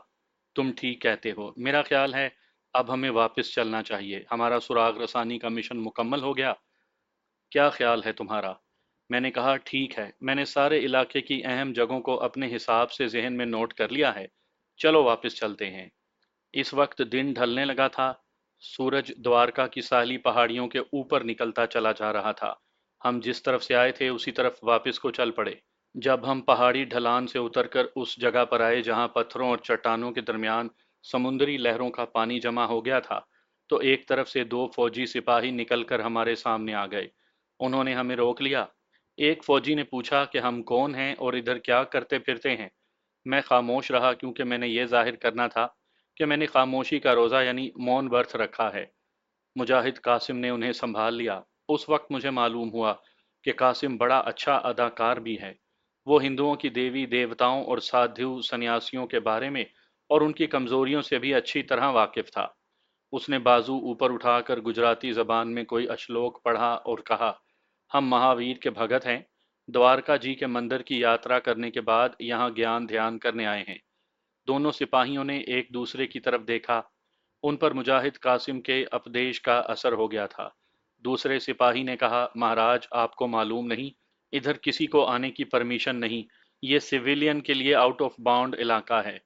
तुम ठीक कहते हो, मेरा ख्याल है अब हमें वापस चलना चाहिए। हमारा सुराग रसानी का मिशन मुकम्मल हो गया। क्या ख्याल है तुम्हारा? मैंने कहा, ठीक है, मैंने सारे इलाके की अहम जगहों को अपने हिसाब से जहन में नोट कर लिया है। चलो वापस चलते हैं। इस वक्त दिन ढलने लगा था। सूरज द्वारका की साली पहाड़ियों के ऊपर निकलता चला जा रहा था। हम जिस तरफ से आए थे उसी तरफ वापस को चल पड़े। जब हम पहाड़ी ढलान से उतरकर उस जगह पर आए जहां पत्थरों और चट्टानों के दरमियान समुद्री लहरों का पानी जमा हो गया था, तो एक तरफ से दो फौजी सिपाही निकलकर हमारे सामने आ गए। उन्होंने हमें रोक लिया। एक फौजी ने पूछा कि हम कौन हैं और इधर क्या करते फिरते हैं। मैं खामोश रहा, क्योंकि मैंने ये जाहिर करना था कि मैंने खामोशी का रोज़ा यानी मौन व्रत रखा है। मुजाहिद कासिम ने उन्हें संभाल लिया। उस वक्त मुझे मालूम हुआ कि कासिम बड़ा अच्छा अदाकार भी है। वो हिंदुओं की देवी देवताओं और साधु सन्यासियों के बारे में और उनकी कमजोरियों से भी अच्छी तरह वाकिफ था। उसने बाजू ऊपर उठाकर गुजराती जबान में कोई श्लोक पढ़ा और कहा, हम महावीर के भगत हैं। द्वारका जी के मंदिर की यात्रा करने के बाद यहाँ ज्ञान ध्यान करने आए हैं। दोनों सिपाहियों ने एक दूसरे की तरफ देखा। उन पर मुजाहिद कासिम के उपदेश का असर हो गया था। दूसरे सिपाही ने कहा, महाराज, आपको मालूम नहीं, इधर किसी को आने की परमिशन नहीं। ये सिविलियन के लिए आउट ऑफ बाउंड इलाका है।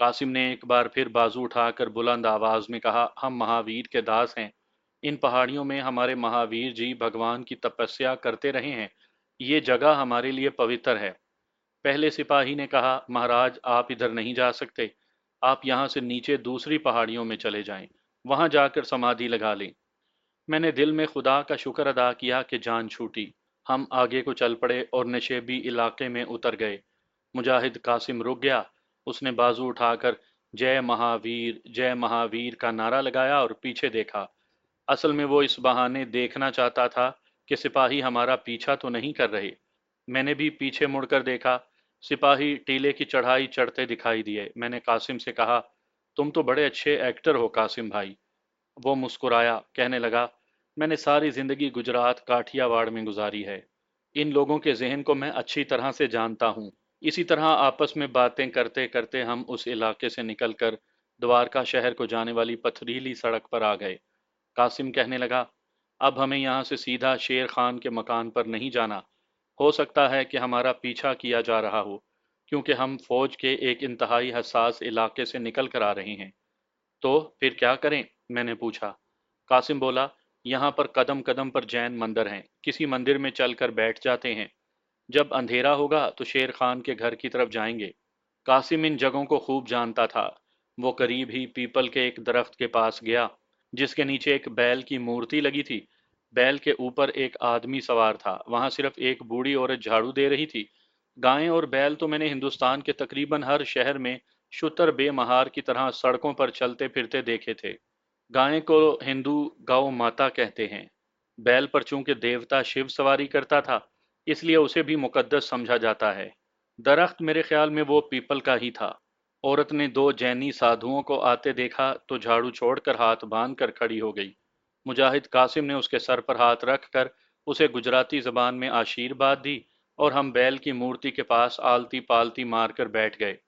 कासिम ने एक बार फिर बाजू उठाकर बुलंद आवाज में कहा, हम महावीर के दास हैं। इन पहाड़ियों में हमारे महावीर जी भगवान की तपस्या करते रहे हैं। ये जगह हमारे लिए पवित्र है। पहले सिपाही ने कहा, महाराज, आप इधर नहीं जा सकते। आप यहाँ से नीचे दूसरी पहाड़ियों में चले जाएं, वहां जाकर समाधि लगा लें। मैंने दिल में खुदा का शुक्र अदा किया कि जान छूटी। हम आगे को चल पड़े और नशेबी इलाके में उतर गए। मुजाहिद कासिम रुक गया। उसने बाजू उठाकर जय महावीर का नारा लगाया और पीछे देखा। असल में वो इस बहाने देखना चाहता था कि सिपाही हमारा पीछा तो नहीं कर रहे। मैंने भी पीछे मुड़कर देखा। सिपाही टीले की चढ़ाई चढ़ते दिखाई दिए। मैंने कासिम से कहा, तुम तो बड़े अच्छे एक्टर हो कासिम भाई। वो मुस्कुराया, कहने लगा, मैंने सारी जिंदगी गुजरात काठियावाड़ में गुजारी है। इन लोगों के जहन को मैं अच्छी तरह से जानता हूँ। इसी तरह आपस में बातें करते करते हम उस इलाके से निकलकर द्वारका शहर को जाने वाली पथरीली सड़क पर आ गए। कासिम कहने लगा, अब हमें यहाँ से सीधा शेर खान के मकान पर नहीं जाना। हो सकता है कि हमारा पीछा किया जा रहा हो, क्योंकि हम फौज के एक इंतहाई हसास इलाके से निकल कर आ रहे हैं। तो फिर क्या करें? मैंने पूछा। कासिम बोला, यहाँ पर कदम कदम पर जैन मंदिर हैं, किसी मंदिर में चलकर बैठ जाते हैं। जब अंधेरा होगा तो शेर खान के घर की तरफ जाएंगे। कासिम इन जगहों को खूब जानता था। वो करीब ही पीपल के एक दरख्त के पास गया, जिसके नीचे एक बैल की मूर्ति लगी थी। बैल के ऊपर एक आदमी सवार था। वहां सिर्फ एक बूढ़ी औरत झाड़ू दे रही थी। गायें और बैल तो मैंने हिंदुस्तान के तकरीबन हर शहर में शुतर बेमहार की तरह सड़कों पर चलते फिरते देखे थे। गाय को हिंदू गौ माता कहते हैं। बैल पर चूंकि देवता शिव सवारी करता था, इसलिए उसे भी मुकद्दस समझा जाता है। दरख्त मेरे ख्याल में वो पीपल का ही था। औरत ने दो जैनी साधुओं को आते देखा तो झाड़ू छोड़कर हाथ बांध कर खड़ी हो गई। मुजाहिद कासिम ने उसके सर पर हाथ रख कर उसे गुजराती जबान में आशीर्वाद दी और हम बैल की मूर्ति के पास आलती पालती मारकर बैठ गए।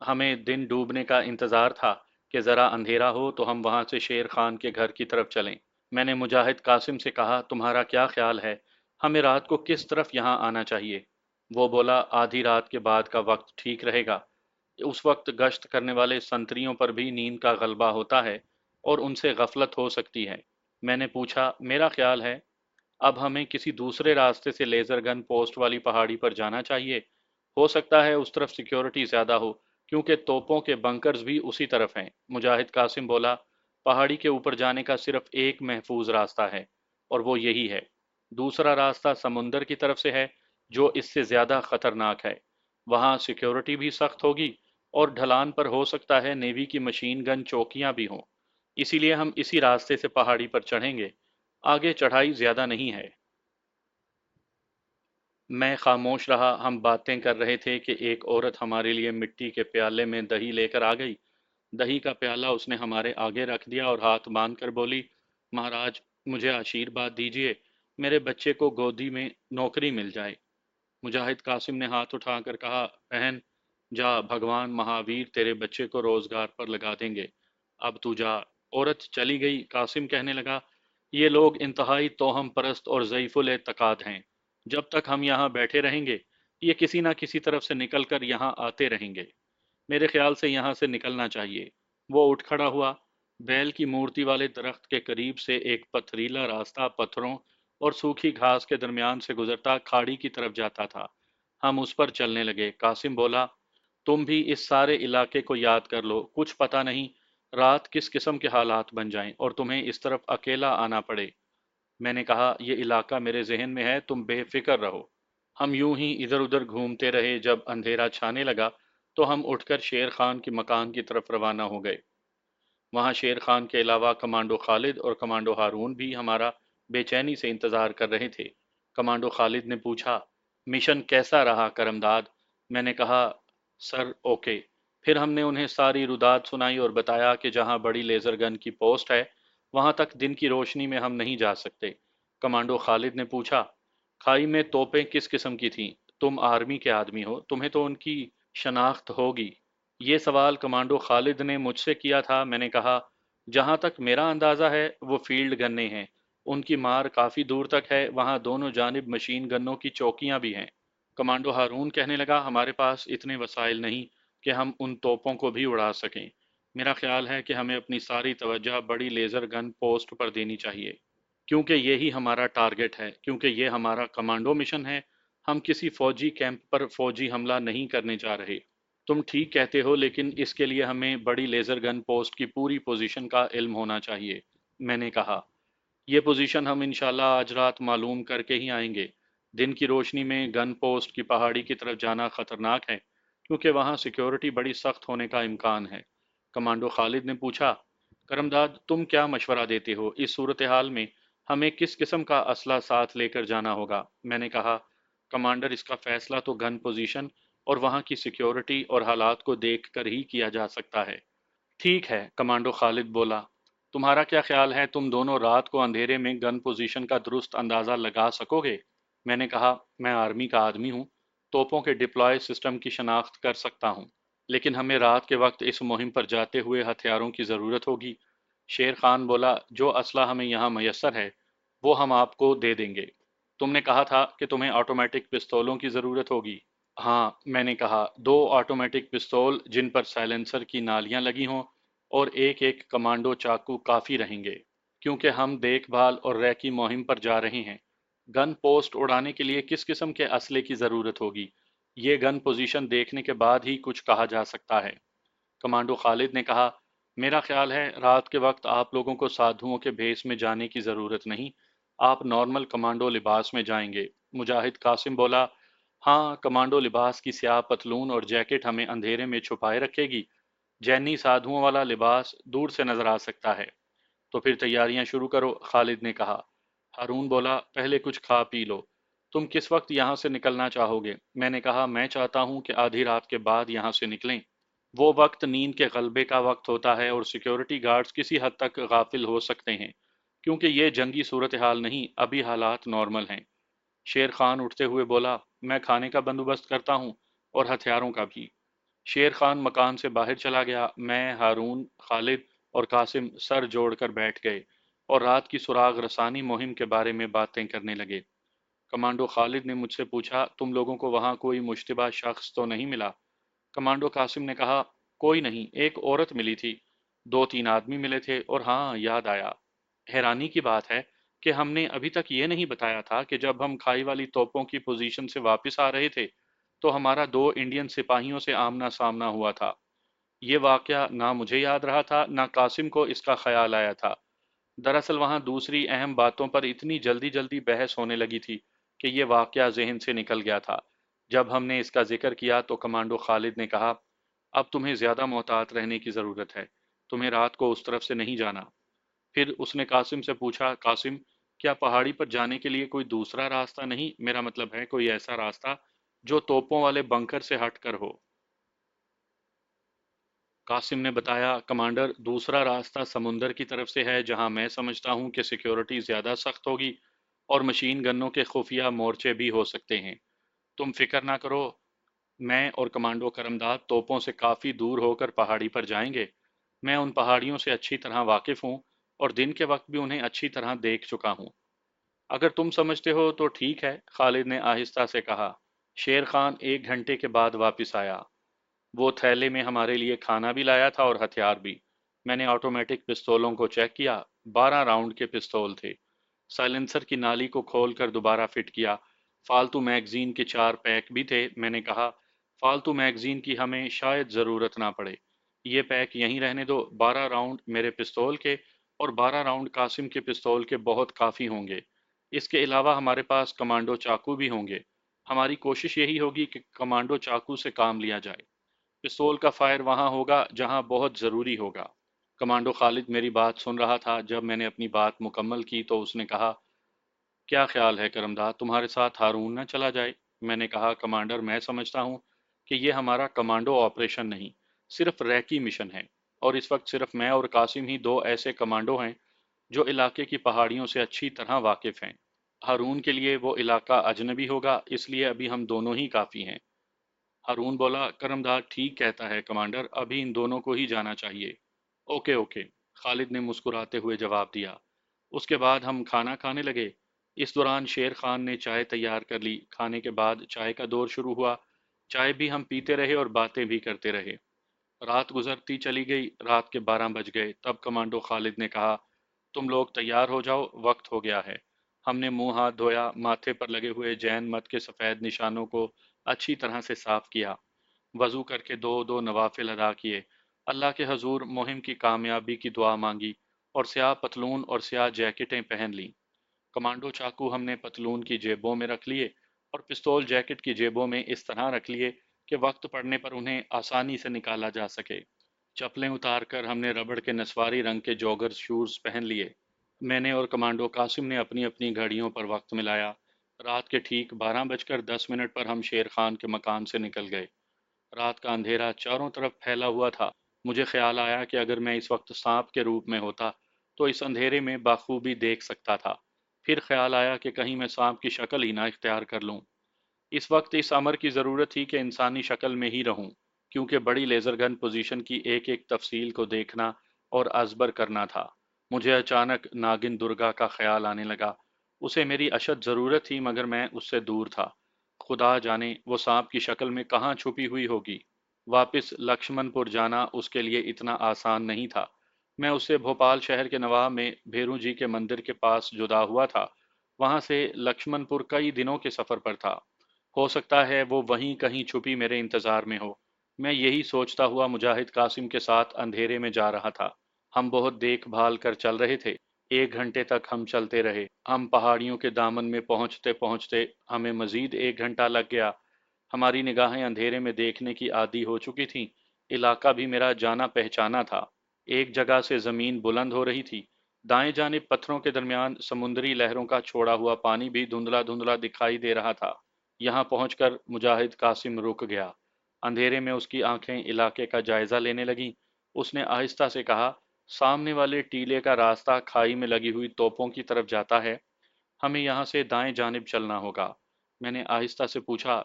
हमें दिन डूबने का इंतजार था कि जरा अंधेरा हो तो हम वहां से शेर खान के घर की तरफ चलें। मैंने मुजाहिद कासिम से कहा, तुम्हारा क्या ख्याल है, हमें रात को किस तरफ यहाँ आना चाहिए? वो बोला, आधी रात के बाद का वक्त ठीक रहेगा। उस वक्त गश्त करने वाले संतरियों पर भी नींद का गलबा होता है और उनसे गफलत हो सकती है। मैंने पूछा, मेरा ख्याल है अब हमें किसी दूसरे रास्ते से लेजर गन पोस्ट वाली पहाड़ी पर जाना चाहिए। हो सकता है उस तरफ सिक्योरिटी ज्यादा हो, क्योंकि तोपों के बंकर्स भी उसी तरफ हैं। मुजाहिद कासिम बोला, पहाड़ी के ऊपर जाने का सिर्फ एक महफूज रास्ता है। اور وہ یہی ہے۔ دوسرا راستہ سمندر کی طرف سے ہے جو اس سے زیادہ خطرناک ہے، وہاں سیکیورٹی بھی سخت ہوگی اور ڈھلان پر ہو سکتا ہے نیوی کی مشین گن چوکیاں بھی ہوں، اسی لیے ہم اسی راستے سے پہاڑی پر چڑھیں گے، آگے چڑھائی زیادہ نہیں ہے۔ میں خاموش رہا، ہم باتیں کر رہے تھے کہ ایک عورت ہمارے لیے مٹی کے پیالے میں دہی لے کر آ گئی۔ دہی کا پیالہ اس نے ہمارے آگے رکھ دیا اور ہاتھ باندھ کر بولی، مہاراج مجھے آشیرواد دیجیے، میرے بچے کو گودی میں نوکری مل جائے۔ مجاہد قاسم نے ہاتھ اٹھا کر کہا، بہن جا، بھگوان مہاویر تیرے بچے کو روزگار پر لگا دیں گے، اب تو جا۔ عورت چلی گئی۔ قاسم کہنے لگا، یہ لوگ انتہائی توہم پرست اور ضعیف الاعتقاد ہیں، جب تک ہم یہاں بیٹھے رہیں گے یہ کسی نہ کسی طرف سے نکل کر یہاں آتے رہیں گے، میرے خیال سے یہاں سے نکلنا چاہیے۔ وہ اٹھ کھڑا ہوا۔ بیل کی مورتی والے درخت کے قریب سے ایک پتھریلا راستہ پتھروں اور سوکھی گھاس کے درمیان سے گزرتا کھاڑی کی طرف جاتا تھا۔ ہم اس پر چلنے لگے۔ قاسم بولا، تم بھی اس سارے علاقے کو یاد کر لو، کچھ پتہ نہیں رات کس قسم کے حالات بن جائیں اور تمہیں اس طرف اکیلا آنا پڑے۔ میں نے کہا، یہ علاقہ میرے ذہن میں ہے، تم بے فکر رہو۔ ہم یوں ہی ادھر ادھر گھومتے رہے، جب اندھیرا چھانے لگا تو ہم اٹھ کر شیر خان کے مکان کی طرف روانہ ہو گئے۔ وہاں شیر خان کے علاوہ کمانڈو خالد اور کمانڈو ہارون بھی ہمارا بے چینی سے انتظار کر رہے تھے۔ کمانڈو خالد نے پوچھا، مشن کیسا رہا کرمداد؟ میں نے کہا، سر اوکے۔ پھر ہم نے انہیں ساری روداد سنائی اور بتایا کہ جہاں بڑی لیزر گن کی پوسٹ ہے وہاں تک دن کی روشنی میں ہم نہیں جا سکتے۔ کمانڈو خالد نے پوچھا، کھائی میں توپیں کس قسم کی تھیں؟ تم آرمی کے آدمی ہو، تمہیں تو ان کی شناخت ہوگی۔ یہ سوال کمانڈو خالد نے مجھ سے کیا تھا۔ میں نے کہا، جہاں تک میرا اندازہ ہے وہ فیلڈ گنیں ہیں، ان کی مار کافی دور تک ہے، وہاں دونوں جانب مشین گنوں کی چوکیاں بھی ہیں۔ کمانڈو ہارون کہنے لگا، ہمارے پاس اتنے وسائل نہیں کہ ہم ان توپوں کو بھی اڑا سکیں۔ میرا خیال ہے کہ ہمیں اپنی ساری توجہ بڑی لیزر گن پوسٹ پر دینی چاہیے، کیونکہ یہی ہمارا ٹارگٹ ہے، کیونکہ یہ ہمارا کمانڈو مشن ہے، ہم کسی فوجی کیمپ پر فوجی حملہ نہیں کرنے جا رہے۔ تم ٹھیک کہتے ہو، لیکن اس کے لیے ہمیں بڑی لیزر گن پوسٹ کی پوری پوزیشن کا علم ہونا چاہیے۔ میں نے کہا، یہ پوزیشن ہم انشاءاللہ آج رات معلوم کر کے ہی آئیں گے۔ دن کی روشنی میں گن پوسٹ کی پہاڑی کی طرف جانا خطرناک ہے، کیونکہ وہاں سیکیورٹی بڑی سخت ہونے کا امکان ہے۔ کمانڈو خالد نے پوچھا، کرمداد تم کیا مشورہ دیتے ہو، اس صورتحال میں ہمیں کس قسم کا اسلحہ ساتھ لے کر جانا ہوگا؟ میں نے کہا، کمانڈر اس کا فیصلہ تو گن پوزیشن اور وہاں کی سیکیورٹی اور حالات کو دیکھ کر ہی کیا جا سکتا ہے۔ ٹھیک ہے، کمانڈو خالد بولا، تمہارا کیا خیال ہے، تم دونوں رات کو اندھیرے میں گن پوزیشن کا درست اندازہ لگا سکو گے؟ میں نے کہا، میں آرمی کا آدمی ہوں، توپوں کے ڈپلوائے سسٹم کی شناخت کر سکتا ہوں، لیکن ہمیں رات کے وقت اس مہم پر جاتے ہوئے ہتھیاروں کی ضرورت ہوگی۔ شیر خان بولا، جو اسلحہ ہمیں یہاں میسر ہے وہ ہم آپ کو دے دیں گے۔ تم نے کہا تھا کہ تمہیں آٹومیٹک پستولوں کی ضرورت ہوگی۔ ہاں، میں نے کہا، 2 آٹومیٹک پستول جن پر سائلنسر کی نالیاں لگی ہوں اور ایک ایک کمانڈو چاقو کافی رہیں گے، کیونکہ ہم دیکھ بھال اور ریکی کی مہم پر جا رہے ہیں۔ گن پوسٹ اڑانے کے لیے کس قسم کے اسلحے کی ضرورت ہوگی، یہ گن پوزیشن دیکھنے کے بعد ہی کچھ کہا جا سکتا ہے۔ کمانڈو خالد نے کہا، میرا خیال ہے رات کے وقت آپ لوگوں کو سادھوؤں کے بھیس میں جانے کی ضرورت نہیں، آپ نارمل کمانڈو لباس میں جائیں گے۔ مجاہد قاسم بولا، ہاں، کمانڈو لباس کی سیاہ پتلون اور جیکٹ ہمیں اندھیرے میں چھپائے رکھے گی، جینی سادھوؤں والا لباس دور سے نظر آ سکتا ہے۔ تو پھر تیاریاں شروع کرو، خالد نے کہا۔ ہارون بولا، پہلے کچھ کھا پی لو، تم کس وقت یہاں سے نکلنا چاہو گے؟ میں نے کہا، میں چاہتا ہوں کہ آدھی رات کے بعد یہاں سے نکلیں، وہ وقت نیند کے غلبے کا وقت ہوتا ہے اور سیکیورٹی گارڈز کسی حد تک غافل ہو سکتے ہیں، کیونکہ یہ جنگی صورتحال نہیں، ابھی حالات نارمل ہیں۔ شیر خان اٹھتے ہوئے بولا، میں کھانے کا بندوبست کرتا ہوں اور ہتھیاروں کا بھی۔ شیر خان مکان سے باہر چلا گیا۔ میں، ہارون، خالد اور قاسم سر جوڑ کر بیٹھ گئے اور رات کی سراغ رسانی مہم کے بارے میں باتیں کرنے لگے۔ کمانڈو خالد نے مجھ سے پوچھا، تم لوگوں کو وہاں کوئی مشتبہ شخص تو نہیں ملا؟ کمانڈو قاسم نے کہا، کوئی نہیں، ایک عورت ملی تھی، 2-3 آدمی ملے تھے، اور ہاں، یاد آیا، حیرانی کی بات ہے کہ ہم نے ابھی تک یہ نہیں بتایا تھا کہ جب ہم کھائی والی توپوں کی پوزیشن سے واپس آ رہے تھے تو ہمارا 2 انڈین سپاہیوں سے آمنا سامنا ہوا تھا۔ یہ واقعہ نہ مجھے یاد رہا تھا، نہ قاسم کو اس کا خیال آیا تھا۔ दरअसल वहां दूसरी अहम बातों पर इतनी जल्दी जल्दी बहस होने लगी थी कि ये वाकया जहन से निकल गया था। जब हमने इसका जिक्र किया तो कमांडो खालिद ने कहा, अब तुम्हें ज्यादा मोहतात रहने की जरूरत है, तुम्हें रात को उस तरफ से नहीं जाना। फिर उसने कासिम से पूछा, कासिम, क्या पहाड़ी पर जाने के लिए कोई दूसरा रास्ता नहीं, मेरा मतलब है कोई ऐसा रास्ता जो तोपों वाले बंकर से हटकर हो। कासिम ने बताया, कमांडर, दूसरा रास्ता समुंदर की तरफ से है, जहां मैं समझता हूं कि सिक्योरिटी ज्यादा सख्त होगी और मशीन गनों के खुफिया मोर्चे भी हो सकते हैं। तुम फिक्र ना करो, मैं और कमांडो करमदाद तोपों से काफी दूर होकर पहाड़ी पर जाएंगे। मैं उन पहाड़ियों से अच्छी तरह वाकिफ हूँ और दिन के वक्त भी उन्हें अच्छी तरह देख चुका हूँ। अगर तुम समझते हो तो ठीक है, खालिद ने आहिस्ता से कहा। शेर खान 1 घंटे के बाद वापस आया। वो थैले में हमारे लिए खाना भी लाया था और हथियार भी। मैंने ऑटोमेटिक पिस्तौलों को चेक किया। 12 राउंड के पिस्तौल थे। साइलेंसर की नाली को खोलकर दोबारा फिट किया। फालतू मैगजीन के 4 पैक भी थे। मैंने कहा, फालतू मैगजीन की हमें शायद ज़रूरत ना पड़े, ये पैक यहीं रहने दो। 12 राउंड मेरे पिस्तौल के और 12 राउंड कासिम के पिस्तौल के बहुत काफ़ी होंगे। इसके अलावा हमारे पास कमांडो चाकू भी होंगे। हमारी कोशिश यही होगी कि कमांडो चाकू से काम लिया जाए। पिस्तौल का फायर वहां होगा जहां बहुत ज़रूरी होगा। कमांडो खालिद मेरी बात सुन रहा था। जब मैंने अपनी बात मुकम्मल की तो उसने कहा, क्या ख्याल है करमदा, तुम्हारे साथ हारून न चला जाए? मैंने कहा, कमांडर, मैं समझता हूँ कि ये हमारा कमांडो ऑपरेशन नहीं, सिर्फ रैकी मिशन है, और इस वक्त सिर्फ मैं और कासिम ही दो ऐसे कमांडो हैं जो इलाके की पहाड़ियों से अच्छी तरह वाकिफ हैं। हारून के लिए वो इलाका अजनबी होगा, इसलिए अभी हम दोनों ही काफ़ी हैं। हारून बोला, करमदार ठीक कहता है कमांडर, अभी इन दोनों को ही जाना चाहिए। ओके ओके, खालिद ने मुस्कुराते हुए जवाब दिया। उसके बाद हम खाना खाने लगे। इस दौरान शेर खान ने चाय तैयार कर ली। खाने के बाद चाय का दौर शुरू हुआ। चाय भी हम पीते रहे और बातें भी करते रहे। रात गुजरती चली गई। रात के 12 बज गए। तब कमांडो खालिद ने कहा, तुम लोग तैयार हो जाओ, वक्त हो गया है। हमने मुंह हाथ धोया, माथे पर लगे हुए जैन मत के सफ़ेद निशानों को अच्छी तरह से साफ किया, वजू करके दो दो नवाफिल अदा किए, अल्लाह के हजूर मुहिम की कामयाबी की दुआ मांगी और स्याह पतलून और स्याह जैकेटें पहन लीं। कमांडो चाकू हमने पतलून की जेबों में रख लिए और पिस्तौल जैकेट की जेबों में इस तरह रख लिए कि वक्त पड़ने पर उन्हें आसानी से निकाला जा सके। चप्पलें उतारकर हमने रबड़ के नसवारी रंग के जॉगर शूज पहन लिए। मैंने और कमांडो कासिम ने अपनी अपनी घड़ियों पर वक्त मिलाया। रात के ठीक 12 बजकर 10 मिनट पर हम शेर खान के मकान से निकल गए। रात का अंधेरा चारों तरफ फैला हुआ था। मुझे ख्याल आया कि अगर मैं इस वक्त सांप के रूप में होता तो इस अंधेरे में बाखूबी देख सकता था। फिर ख्याल आया कि कहीं मैं सांप की शक्ल ही ना इख्तियार कर लूं। इस वक्त इस अमर की ज़रूरत थी कि इंसानी शक्ल में ही रहूं, क्योंकि बड़ी लेज़र गन पोजीशन की एक एक तफसील को देखना और अजबर करना था। मुझे अचानक नागिन दुर्गा का ख्याल आने लगा। उसे मेरी अशद ज़रूरत थी, मगर मैं उससे दूर था। खुदा जाने वो सांप की शक्ल में कहाँ छुपी हुई होगी। वापस लक्ष्मणपुर जाना उसके लिए इतना आसान नहीं था। मैं उससे भोपाल शहर के नवाब में भेरू जी के मंदिर के पास जुदा हुआ था। वहां से लक्ष्मणपुर कई दिनों के सफ़र पर था। हो सकता है वो वहीं कहीं छुपी मेरे इंतजार में हो। मैं यही सोचता हुआ मुजाहिद कासिम के साथ अंधेरे में जा रहा था। हम बहुत देखभाल कर चल रहे थे। 1 घंटे तक हम चलते रहे। हम पहाड़ियों के दामन में पहुंचते पहुंचते हमें मजीद 1 घंटा लग गया। हमारी निगाहें अंधेरे में देखने की आदी हो चुकी थीं। इलाका भी मेरा जाना पहचाना था। एक जगह से जमीन बुलंद हो रही थी। दाएं जानिब पत्थरों के दरमियान समुद्री लहरों का छोड़ा हुआ पानी भी धुंधला धुंधला दिखाई दे रहा था। यहाँ पहुंचकर मुजाहिद कासिम रुक गया। अंधेरे में उसकी आंखें इलाके का जायजा लेने लगीं। उसने आहिस्ता से कहा, सामने वाले टीले का रास्ता खाई में लगी हुई तोपों की तरफ जाता है। हमें यहाँ से दाएं जानिब चलना होगा। मैंने आहिस्ता से पूछा,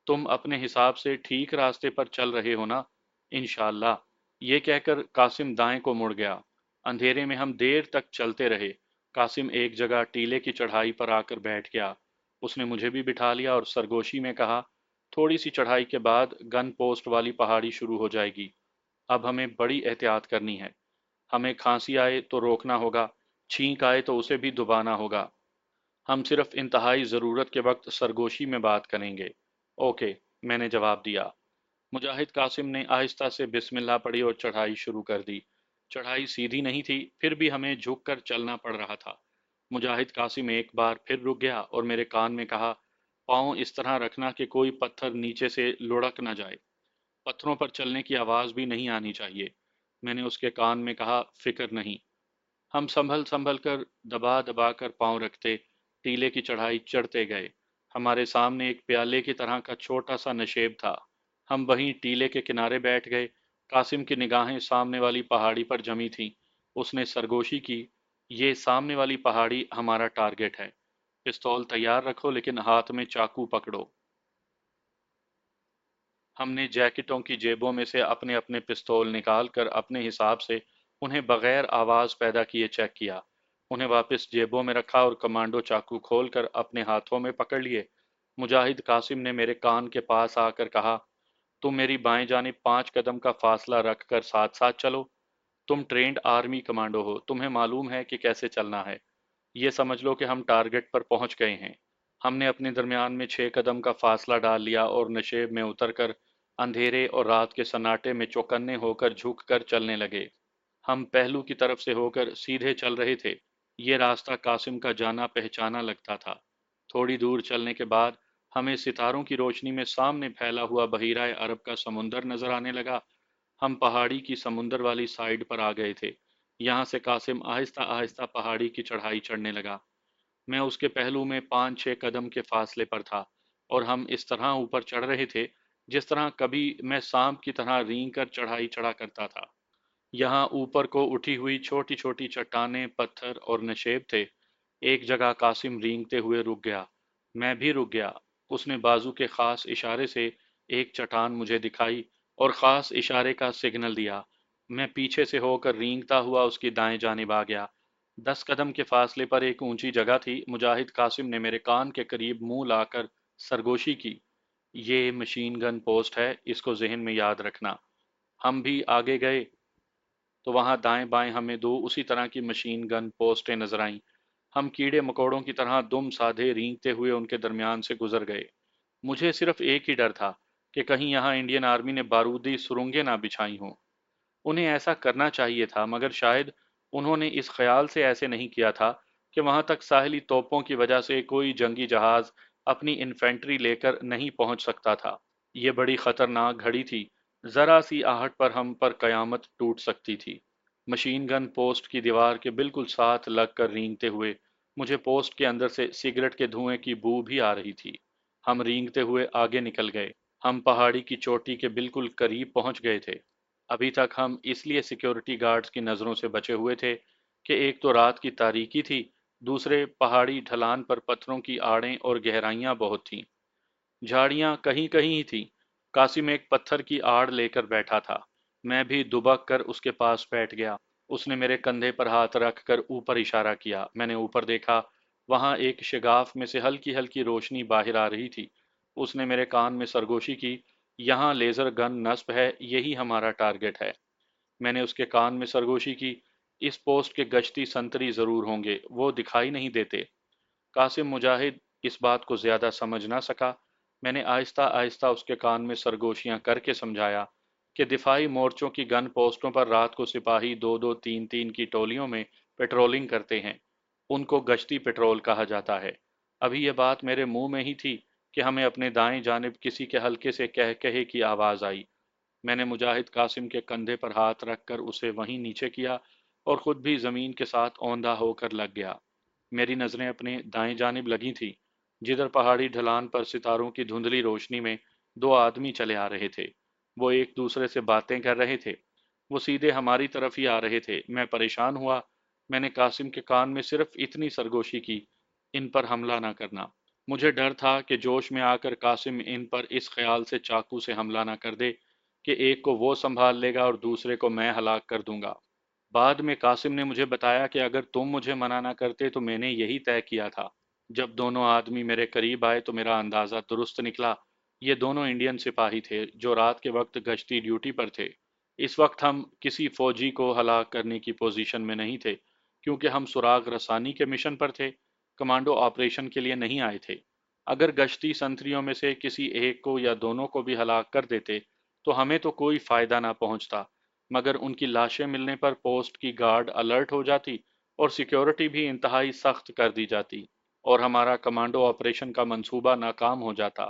तुम अपने हिसाब से ठीक रास्ते पर चल रहे हो ना? इंशाअल्लाह। ये कहकर कासिम दाएं को मुड़ गया। अंधेरे में हम देर तक चलते रहे। कासिम एक जगह टीले की चढ़ाई पर आकर बैठ गया। उसने मुझे भी बिठा लिया और सरगोशी में कहा, थोड़ी सी चढ़ाई के बाद गन पोस्ट वाली पहाड़ी शुरू हो जाएगी। अब हमें बड़ी एहतियात करनी है। हमें खांसी आए तो रोकना होगा, छींक आए तो उसे भी दबाना होगा। हम सिर्फ इंतहाई ज़रूरत के वक्त सरगोशी में बात करेंगे। ओके, मैंने जवाब दिया। मुजाहिद कासिम ने आहिस्ता से बिस्मिल्लाह पढ़ी और चढ़ाई शुरू कर दी। चढ़ाई सीधी नहीं थी, फिर भी हमें झुक कर चलना पड़ रहा था। मुजाहिद कासिम एक बार फिर रुक गया और मेरे कान में कहा, पाँव इस तरह रखना कि कोई पत्थर नीचे से लुढ़क न जाए। पत्थरों पर चलने की आवाज़ भी नहीं आनी चाहिए। मैंने उसके कान में कहा, फिक्र नहीं। हम संभल संभल कर दबा दबा कर पाँव रखते टीले की चढ़ाई चढ़ते गए। हमारे सामने एक प्याले की तरह का छोटा सा नशेब था। हम वहीं टीले के किनारे बैठ गए। कासिम की निगाहें सामने वाली पहाड़ी पर जमी थीं। उसने सरगोशी की, ये सामने वाली पहाड़ी हमारा टारगेट है। पिस्तौल तैयार रखो, लेकिन हाथ में चाकू पकड़ो। हमने जैकेटों की जेबों में से अपने अपने पिस्तौल निकाल कर अपने हिसाब से उन्हें बगैर आवाज़ पैदा किए चेक किया। उन्हें वापस जेबों में रखा और कमांडो चाकू खोलकर अपने हाथों में पकड़ लिए। मुजाहिद कासिम ने मेरे कान के पास आकर कहा, तुम मेरी बाएं जानिब 5 कदम का फासला रखकर साथ साथ चलो। तुम ट्रेंड आर्मी कमांडो हो, तुम्हें मालूम है कि कैसे चलना है। ये समझ लो कि हम टारगेट पर पहुंच गए हैं। हमने अपने दरमियान में 6 कदम का फासला डाल लिया और नशेब में उतरकर अंधेरे और रात के सन्नाटे में चौकन्ने होकर झुक कर चलने लगे। हम पहलू की तरफ से होकर सीधे चल रहे थे। ये रास्ता कासिम का जाना पहचाना लगता था। थोड़ी दूर चलने के बाद हमें सितारों की रोशनी में सामने फैला हुआ बहीराए अरब का समुंदर नजर आने लगा। हम पहाड़ी की समुंदर वाली साइड पर आ गए थे। यहाँ से कासिम आहिस्ता आहिस्ता पहाड़ी की चढ़ाई चढ़ने लगा। मैं उसके पहलू में 5-6 कदम के फासले पर था और हम इस तरह ऊपर चढ़ रहे थे जिस तरह कभी मैं सांप की तरह रेंग कर चढ़ाई चढ़ा करता था। यहाँ ऊपर को उठी हुई छोटी छोटी चट्टानें, पत्थर और नशेब थे। एक जगह कासिम रेंगते हुए रुक गया। मैं भी रुक गया। उसने बाजू के खास इशारे से एक चट्टान मुझे दिखाई और खास इशारे का सिग्नल दिया। मैं पीछे से होकर रेंगता हुआ उसकी दाएं जानिब आ गया। 10 कदम के फासले पर एक ऊंची जगह थी। मुजाहिद कासिम ने मेरे कान के करीब मुंह लाकर सरगोशी की, ये मशीन गन पोस्ट है, इसको जहन में याद रखना। हम भी आगे गए तो वहां दाएं बाएं हमें दो उसी तरह की मशीन गन पोस्टें नजर आईं। हम कीड़े मकोड़ों की तरह दुम साधे रेंगते हुए उनके दरमियान से गुजर गए। मुझे सिर्फ एक ही डर था कि कहीं यहाँ इंडियन आर्मी ने बारूदी सुरंगें ना बिछाई हों। उन्हें ऐसा करना चाहिए था, मगर शायद उन्होंने इस ख्याल से ऐसे नहीं किया था कि वहां तक साहली तोपों की वजह से कोई जंगी जहाज अपनी इन्फेंट्री लेकर नहीं पहुंच सकता था। ये बड़ी खतरनाक घड़ी थी। जरा सी आहट पर हम पर कयामत टूट सकती थी। मशीन गन पोस्ट की दीवार के बिल्कुल साथ लगकर रेंगते हुए मुझे पोस्ट के अंदर से सिगरेट के धुएं की बू भी आ रही थी। हम रेंगते हुए आगे निकल गए। हम पहाड़ी की चोटी के बिल्कुल करीब पहुंच गए थे। अभी तक हम इसलिए सिक्योरिटी गार्ड्स की नज़रों से बचे हुए थे कि एक तो रात की तारीकी थी, दूसरे पहाड़ी ढलान पर पत्थरों की आड़ें और गहराइयां बहुत थीं। झाड़ियां कहीं कहीं ही थीं। कासिम एक पत्थर की आड़ लेकर बैठा था। मैं भी दुबक कर उसके पास बैठ गया। उसने मेरे कंधे पर हाथ रख कर ऊपर इशारा किया। मैंने ऊपर देखा। वहां एक शिगाफ में से हल्की हल्की रोशनी बाहर आ रही थी। उसने मेरे कान में सरगोशी की, यहाँ लेजर गन नस्ब है, यही हमारा टारगेट है। मैंने उसके कान में सरगोशी की, इस पोस्ट के गश्ती संतरी जरूर होंगे, वो दिखाई नहीं देते। कासिम मुजाहिद इस बात को ज्यादा समझ ना सका। मैंने आहिस्ता आहिस्ता उसके कान में सरगोशियां करके समझाया कि दिफाई मोर्चों की गन पोस्टों पर रात को सिपाही दो दो तीन तीन की टोलियों में पेट्रोलिंग करते हैं। उनको गश्ती पेट्रोल कहा जाता है। अभी यह बात मेरे मुंह में ही थी कि हमें अपने दाएं जानिब किसी के हल्के से कह कहे की आवाज आई। मैंने मुजाहिद कासिम के कंधे पर हाथ रखकर उसे वहीं नीचे किया और खुद भी जमीन के साथ औंधा होकर लग गया। मेरी नजरें अपने दाएं जानिब लगी थी, जिधर पहाड़ी ढलान पर सितारों की धुंधली रोशनी में दो आदमी चले आ रहे थे। वो एक दूसरे से बातें कर रहे थे। वो सीधे हमारी तरफ ही आ रहे थे। मैं परेशान हुआ। मैंने कासिम के कान में सिर्फ इतनी सरगोशी की, इन पर हमला ना करना। मुझे डर था कि जोश में आकर कासिम इन पर इस ख्याल से चाकू से हमला ना कर दे कि एक को वो संभाल लेगा और दूसरे को मैं हलाक कर दूंगा। बाद में कासिम ने मुझे बताया कि अगर तुम मुझे मना ना करते तो मैंने यही तय किया था। जब दोनों आदमी मेरे करीब आए तो मेरा अंदाजा दुरुस्त निकला। ये दोनों इंडियन सिपाही थे जो रात के वक्त गश्ती ड्यूटी पर थे। इस वक्त हम किसी फौजी को हलाक करने की पोजीशन में नहीं थे, क्योंकि हम सुराग रसानी के मिशन पर थे, कमांडो ऑपरेशन के लिए नहीं आए थे। अगर गश्ती संतरियों में से किसी एक को या दोनों को भी हलाक कर देते तो हमें तो कोई फायदा ना पहुंचता। مگر ان کی لاشیں ملنے پر پوسٹ کی گارڈ الرٹ ہو جاتی اور سیکیورٹی بھی انتہائی سخت کر دی جاتی اور ہمارا کمانڈو آپریشن کا منصوبہ ناکام ہو جاتا۔